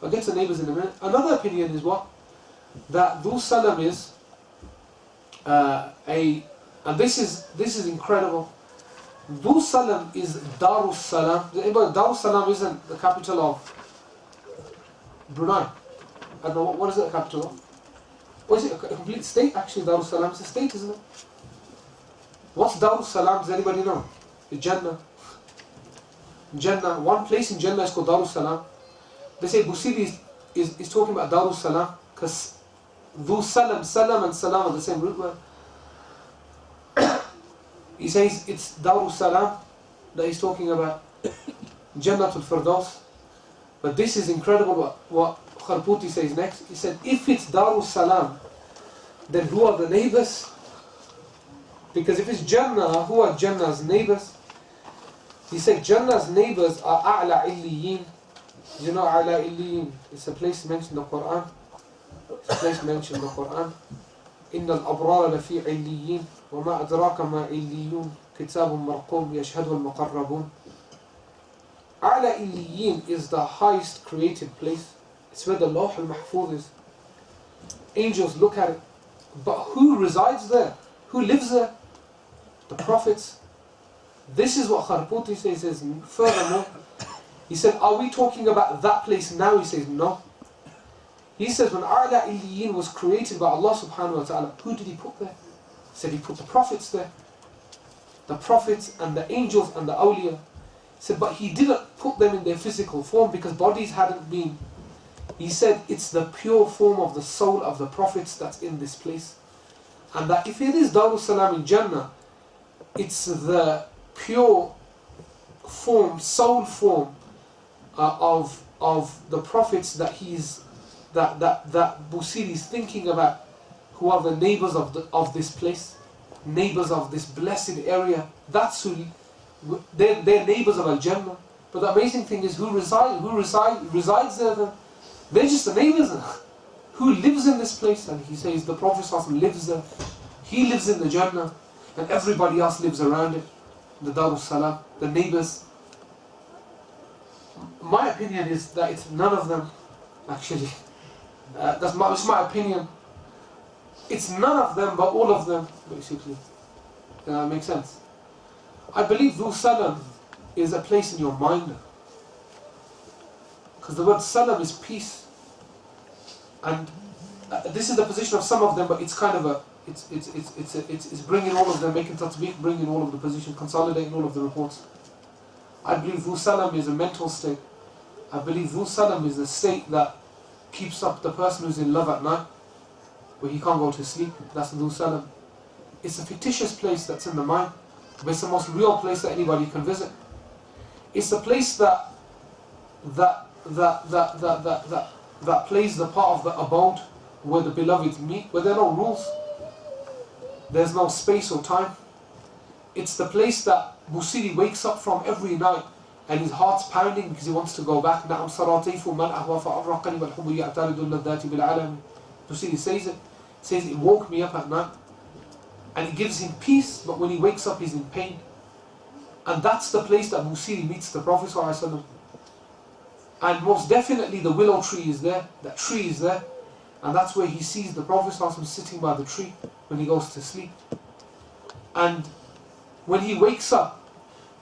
I'll get to neighbours in a minute. Another opinion is what? That Dhu Salam is and this is incredible. Dhu Salam is Darus Salam. Darus Salam isn't the capital of Brunei. I don't know, what is it the capital of? Or is it a complete state? Actually, Darus Salam is a state, isn't it? What's Darus Salam? Does anybody know? The Jannah. Jannah. One place in Jannah is called Darus Salam. They say Busayri is talking about Darus Salam because Dhu Salam, Salam and Salam are the same root word. He says it's Darus Salam that he's talking about, Jannatul Firdaus. But this is incredible what Kharputi says next. He said, if it's Darus Salam, then who are the neighbours? Because if it's Jannah, who are Jannah's neighbours? He said Jannah's neighbours are A'la Illiyin. You know A'la Illiyin? It's a place mentioned in the Quran. It's a place mentioned in the Quran. إن الأبرار لفي عليين وما أدراك ما عليون كتاب مرقوم يشهده المقربون. A'la Illiyin is the highest created place. It's where the Lawh al-Mahfuz is. Angels look at it. But who resides there? Who lives there? The prophets. This is what Kharputi says. He says furthermore, he said, are we talking about that place now? He says, no. He says, when A'la Illiyin was created by Allah subhanahu wa ta'ala, who did He put there? He said He put the prophets there. The prophets and the angels and the awliya. He said, but He didn't put them in their physical form because bodies hadn't been. He said, it's the pure form of the soul of the prophets that's in this place. And that if it is Darus Salam in Jannah, it's the pure form, soul form of the prophets that that Busayri is thinking about, who are the neighbors of this place, neighbors of this blessed area. That's who they're neighbors of Al-Jannah. But the amazing thing is, who resides there then? They're just the neighbors. Who lives in this place? And he says the Prophet ﷺ lives there. He lives in the Jannah, and everybody else lives around it. The Darus Salam, the neighbors. My opinion is that it's none of them, actually. That's my opinion. It's none of them, but all of them, basically. Makes sense. I believe Dhu Salam is a place in your mind. Because the word Salam is peace. And this is the position of some of them, but it's kind of it's bringing all of them, making tatbiq, bringing all of the position, consolidating all of the reports. I believe Dhu Salam is a mental state. I believe Dhu Salam is the state that keeps up the person who's in love at night, where he can't go to sleep. That's Dhu Salam. It's a fictitious place that's in the mind, but it's the most real place that anybody can visit. It's the place that plays the part of the abode where the beloveds meet, where there are no rules. There's no space or time. It's the place that Busayri wakes up from every night and his heart's pounding because he wants to go back. Busayri says it. Says it woke me up at night. And it gives him peace, but when he wakes up he's in pain. And that's the place that Busayri meets the Prophet ﷺ. And most definitely the willow tree is there, that tree is there. And that's where he sees the Prophet ﷺ sitting by the tree when he goes to sleep. And when he wakes up,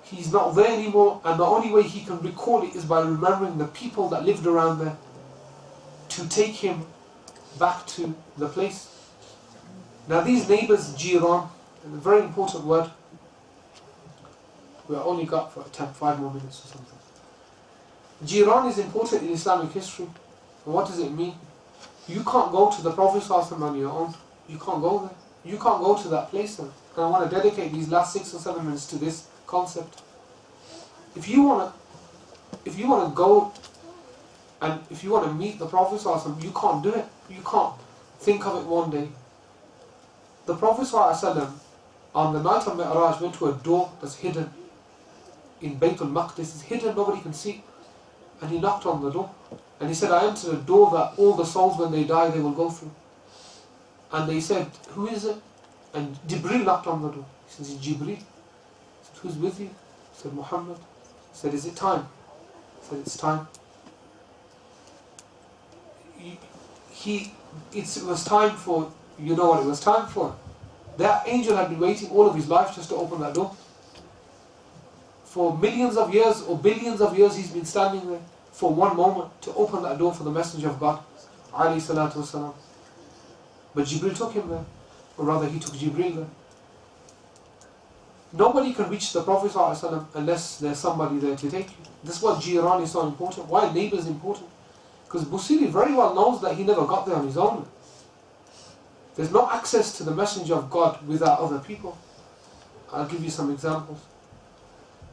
he's not there anymore, and the only way he can recall it is by remembering the people that lived around there to take him back to the place. Now these neighbors, Jiran, a very important word. We've only got for 5 more minutes or something. Jiran is important in Islamic history. And what does it mean? You can't go to the Prophet ﷺ on your own. You can't go there. You can't go to that place then. And I want to dedicate these last 6 or 7 minutes to this concept. If you want to go and if you want to meet the Prophet ﷺ, you can't do it. You can't think of it one day. The Prophet ﷺ on the night of Mi'raj went to a door that's hidden in Baytul Maqdis. It's hidden, nobody can see. And he knocked on the door. And he said, I entered a door that all the souls when they die they will go through. And they said, who is it? And Jibreel knocked on the door. He says, it's Jibreel. He said, who's with you? He said, Muhammad. He said, is it time? He said, it's time. It was time for, you know what it was time for. That angel had been waiting all of his life just to open that door. For millions of years or billions of years he's been standing there for one moment to open that door for the Messenger of God, alayhi salatu wasalam. But Jibreel took him there, or rather he took Jibreel there. Nobody can reach the Prophet ﷺ unless there's somebody there to take you. This is what Jiran is so important. Why neighbour is important? Because Busayri very well knows that he never got there on his own. There's no access to the Messenger of God without other people. I'll give you some examples.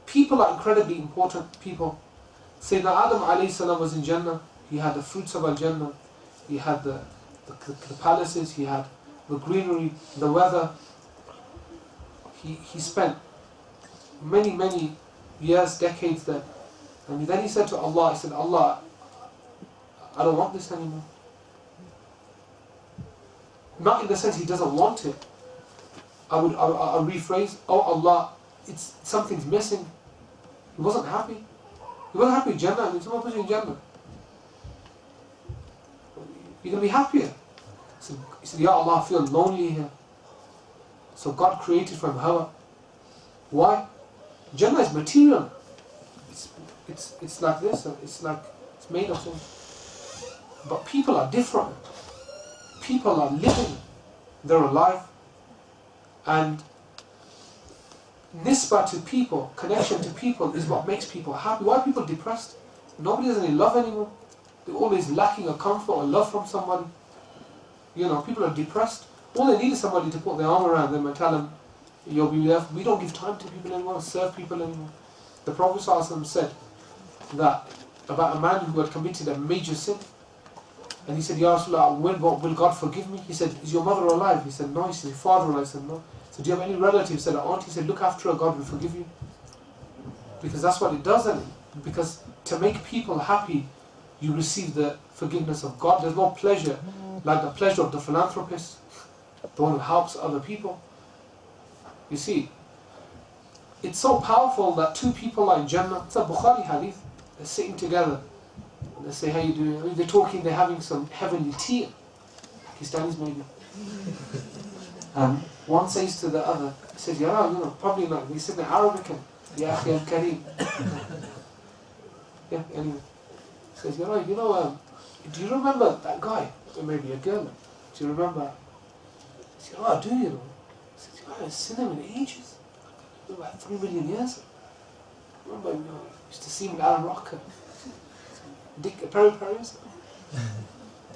People are incredibly important people. Sayyidina Adam alayhi salam was in Jannah. He had the fruits of Al-Jannah. He had the palaces. He had the greenery, the weather. He spent many years, decades there. And then he said to Allah, he said, Allah, I don't want this anymore. Not in the sense he doesn't want it. I would rephrase, oh Allah, something's missing. He wasn't happy. He wasn't happy in Jannah, and someone puts you in Jannah. You're going to be happier. He said, Ya Allah, I feel lonely here. So God created from Hawa. Why? Jannah is material. It's like this, it's made of things. But people are different. People are living. They're alive. And nisbah to people, connection to people is what makes people happy. Why are people depressed? Nobody has any love anymore. They're always lacking a comfort or love from somebody. People are depressed. All they need is somebody to put their arm around them and tell them, you'll be there. We don't give time to people anymore, serve people anymore. The Prophet ﷺ said that about a man who had committed a major sin. And he said, Ya Rasulullah, will God forgive me? He said, is your mother alive? He said, no. He said, your father alive? He said, no. So do you have any relatives? He said, aunt. He said, look after her, God will forgive you. Because that's what it does. Because to make people happy, you receive the forgiveness of God. There's no pleasure like the pleasure of the philanthropist, the one who helps other people. You see, it's so powerful that two people are in Jannah. It's a Bukhari hadith. They're sitting together. And they say, how you doing? They're talking, they're having some heavenly tea. Pakistanis maybe. One says to the other, he says, probably not. He said in Arabic, Ya akhi al-kareem. Yeah, anyway. He says, do you remember that guy? Or maybe a girl. Do you remember? He said, do you know? He says, I haven't seen him in ages. About 3 million years. I remember, used to see him in Alan Rocker. Dick Perry.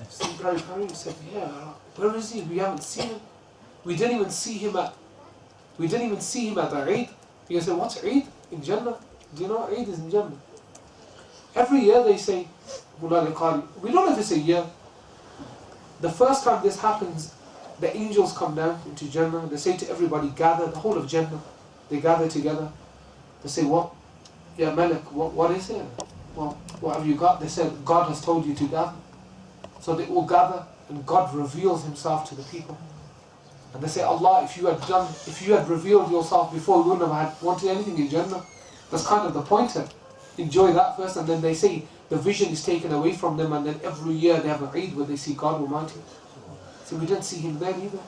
See Perry. He said, yeah, where is he? We haven't seen him. We didn't even see him at the Eid. He said, what's Eid? In Jannah. Do you know what Eid is in Jannah? Every year they say, we don't know if it's a year. The first time this happens, the angels come down into Jannah. They say to everybody, gather, the whole of Jannah. They gather together. They say, what? Ya Malik, what is it? Well, what have you got? They said, God has told you to gather. So they all gather, and God reveals himself to the people. And they say, Allah, if you had revealed yourself before, we wouldn't have wanted anything in Jannah. That's kind of the pointer. Enjoy that first, and then they say the vision is taken away from them, and then every year they have an Eid where they see God Almighty. So we didn't see him there either.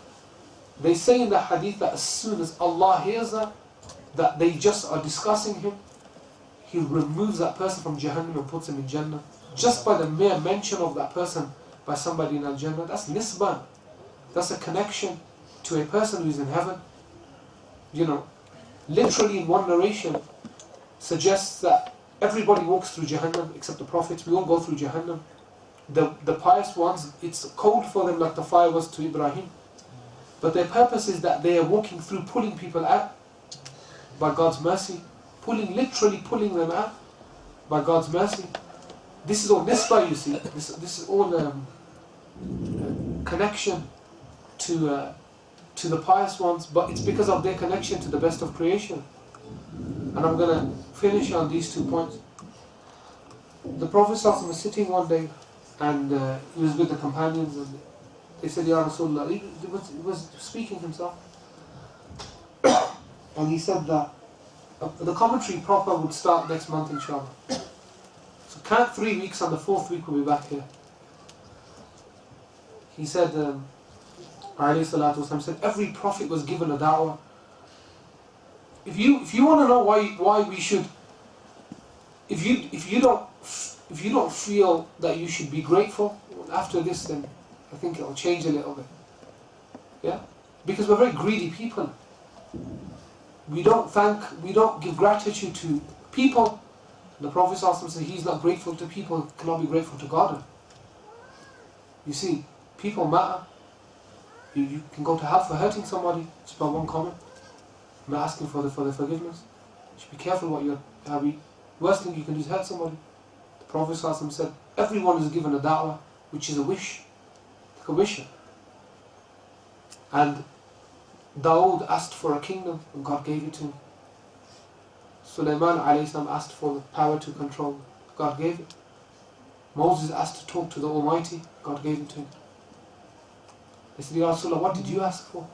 They say in the hadith that as soon as Allah hears that they just are discussing him, he removes that person from Jahannam and puts him in Jannah. Just by the mere mention of that person by somebody in Al-Jannah, that's nisbah. That's a connection to a person who is in heaven. Literally in one narration suggests that everybody walks through Jahannam except the prophets. We all go through Jahannam. The pious ones, it's cold for them like the fire was to Ibrahim. But their purpose is that they are walking through, pulling people out by God's mercy. Literally pulling them out by God's mercy. This is all nisbah, you see. This is all connection to the pious ones, but it's because of their connection to the best of creation. And I'm going to finish on these 2 points. The Prophet ﷺ was sitting one day, and he was with the companions, and they said, Ya Rasulullah, he was speaking himself. And he said that the commentary proper would start next month, inshallah. So count 3 weeks, and the 4th week we'll be back here. He said, alayhi salatu wasalam, said every prophet was given a da'wah. If you want to know why we should, if you don't feel that you should be grateful after this, then I think it'll change a little bit. Yeah, because we're very greedy people. We don't give gratitude to people. The Prophet ﷺ said he's not grateful to people, cannot be grateful to God. You see, people matter. You can go to hell for hurting somebody just by one comment. I'm not asking for the forgiveness. You should be careful what you're having. Worst thing you can do is hurt somebody. The Prophet ﷺ said everyone is given a da'wah, which is a wish, like a wish. And Dawood asked for a kingdom, and God gave it to him. Sulaiman ﷺ asked for the power to control, God gave it. Moses asked to talk to the Almighty, God gave it to him. They said, Ya Rasulullah, what did you ask for?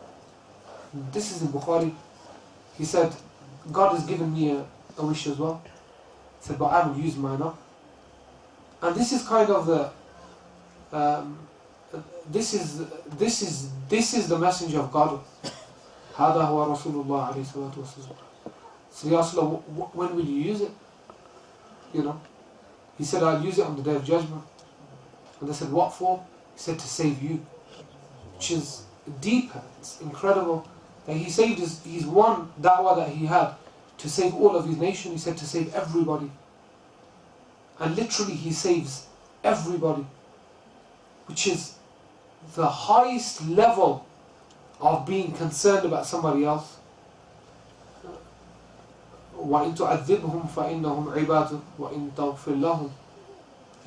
This is in Bukhari. He said, God has given me a wish as well. He said, but I haven't used mine up. And this is kind of the this is the messenger of God. هذا هو رسول الله عليه الصلاة والسلام. So Ya Rasulullah, when will you use it? You know, he said, I'll use it on the day of judgment. And they said, what for? He said, to save you. Which is deeper, it's incredible. That he saved his one da'wah that he had to save all of his nation. He said to save everybody. And literally he saves everybody. Which is the highest level of being concerned about somebody else. وَإِن تُعَذِّبْهُمْ فَإِنَّهُمْ عِبَادٌ وَإِن تَغْفِرْ لَهُمْ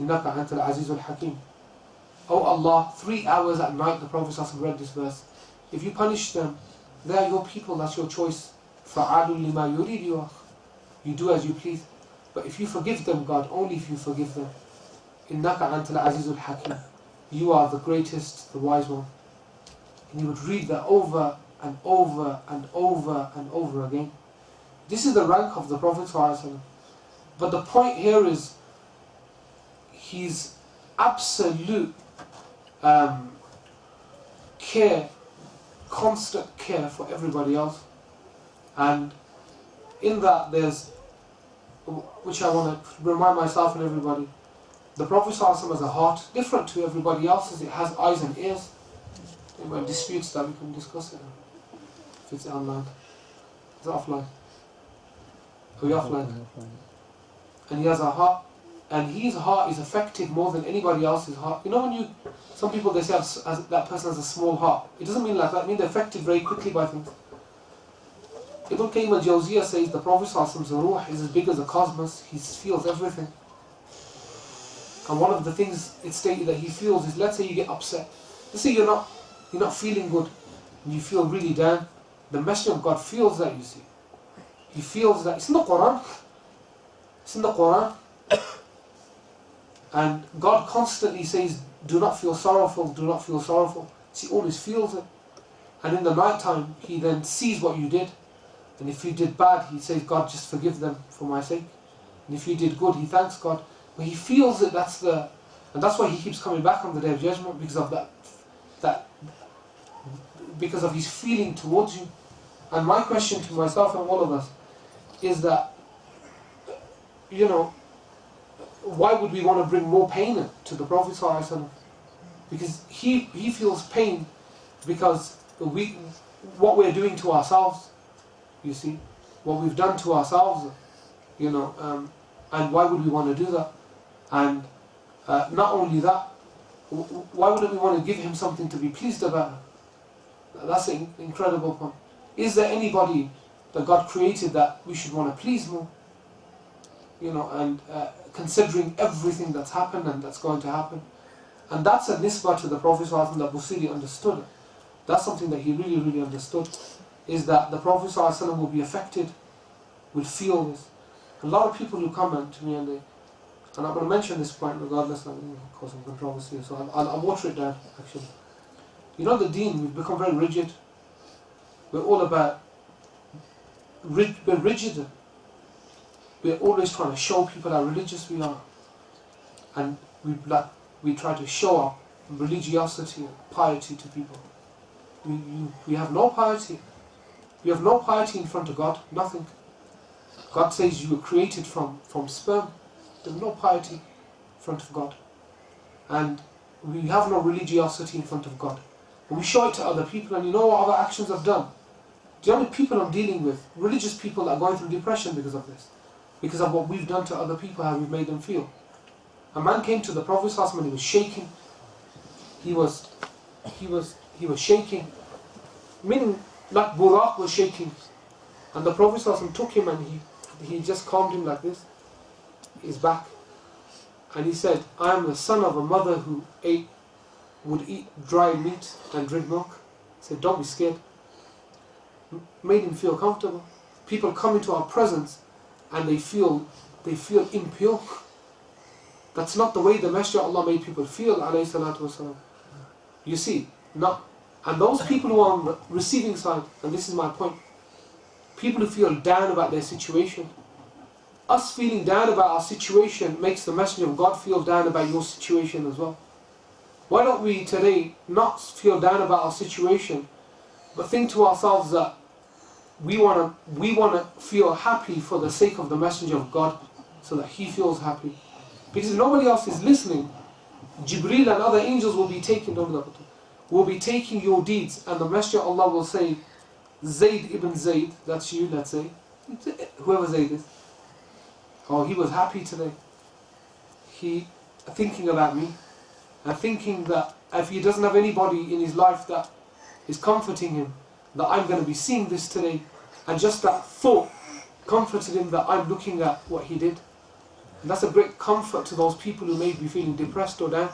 إِنَّكَ أَنْتَ الْعَزِيزُ الْحَكِيمُ. Oh Allah, 3 hours at night the Prophet ﷺ read this verse. If you punish them, they are your people, that's your choice. فَعَالُ لِمَا يُرِيدُ يُوَخ. You do as you please. But if you forgive them, God, only if you forgive them. إِنَّكَ أَنْتَ الْعَزِيزُ الْحَكِيمُ. You are the greatest, the wise one. And he would read that over and over and over and over again. This is the rank of the Prophet ﷺ. But the point here is his absolute care, constant care for everybody else. And in that there's, which I want to remind myself and everybody, the Prophet ﷺ has a heart different to everybody else's. It has eyes and ears. If there are disputes that we can discuss it. If it's online. Is it offline? Are we offline? And he has a heart, and his heart is affected more than anybody else's heart. You know when some people they say that person has a small heart. It doesn't mean like that. It means they're affected very quickly by things. Ibn Qayyim al-Jawziyah says the Prophet ﷺ's ruh is as big as a cosmos. He feels everything. And one of the things it's stated that he feels is, let's say you get upset. Let's say you're not feeling good, and you feel really down. The Messenger of God feels that, you see. He feels that. It's in the Quran. It's in the Quran. And God constantly says, do not feel sorrowful, do not feel sorrowful. He always feels it. And in the night time, he then sees what you did. And if you did bad, he says, God, just forgive them for my sake. And if you did good, he thanks God. But he feels it, and that's why he keeps coming back on the Day of Judgment, because of because of his feeling towards you. And my question to myself and all of us is that, you know, why would we want to bring more pain to the Prophet ﷺ? Because he feels pain because what we're doing to ourselves, you see, what we've done to ourselves, you know, and why would we want to do that? And not only that, why wouldn't we want to give him something to be pleased about? That's an incredible point. Is there anybody that God created that we should want to please more? You know, and considering everything that's happened and that's going to happen. And that's a nisbah to the Prophet ﷺ that Busayri understood. That's something that he really, really understood. Is that the Prophet ﷺ will be affected, will feel this. A lot of people who comment to me and I'm going to mention this point regardless of cause some controversy, so I'll water it down actually. You know the deen, we've become very rigid. We're all about, we're rigid. We're always trying to show people how religious we are. And we try to show our religiosity and piety to people. We have no piety. We have no piety in front of God, nothing. God says you were created from sperm. There's no piety in front of God. And we have no religiosity in front of God. But we show it to other people, and you know what other actions I've done? Do you know how many people I'm dealing with? Religious people that are going through depression because of this. Because of what we've done to other people, how we've made them feel. A man came to the Prophet ﷺ and he was shaking. He was shaking. Meaning, like Buraq was shaking. And the Prophet ﷺ took him and he just calmed him like this. His back. And he said, I am the son of a mother who would eat dry meat and drink milk. He said, don't be scared. Made him feel comfortable. People come into our presence and they feel impure. That's not the way the Messenger of Allah made people feel, alayhi salatu wasalam. You see, not And those people who are on the receiving side, and this is my point, people who feel down about their situation, us feeling down about our situation makes the Messenger of God feel down about your situation as well. Why don't we today not feel down about our situation, but think to ourselves that we want to feel happy for the sake of the Messenger of God, so that he feels happy. Because if nobody else is listening, Jibreel and other angels will be taking your deeds, and the Messenger of Allah will say, Zayd ibn Zayd, that's you, let's say, whoever Zayd is, oh, he was happy today. He thinking about me, and thinking that if he doesn't have anybody in his life that is comforting him, that I'm going to be seeing this today, and just that thought comforted him that I'm looking at what he did. And that's a great comfort to those people who may be feeling depressed or down.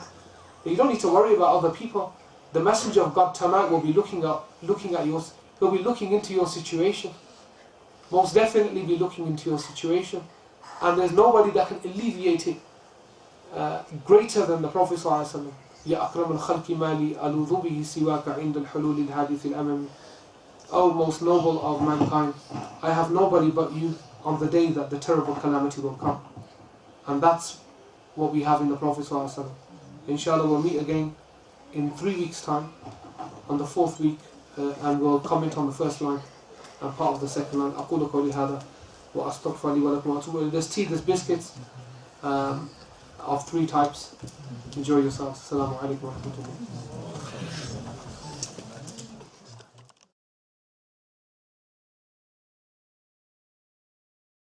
But you don't need to worry about other people. The Messenger of God tonight will be looking at yours. He'll be looking into your situation. Most definitely be looking into your situation. And there's nobody that can alleviate it greater than the Prophet ﷺ. Ya akram al-khalqi mali aludhu bihi siwaka inda al-hulul al-hadith al-amami. O most noble of mankind, I have nobody but you on the day that the terrible calamity will come. And that's what we have in the Prophet ﷺ. Inshallah, we'll meet again in 3 weeks' time, on the 4th week, and we'll comment on the first line and part of the second line. أقول قولي هذا وأستغفر لي ولكم وأتوب إليه. There's tea, there's biscuits of 3 types. Enjoy yourselves. Assalamu alaikum wa rahmatullah.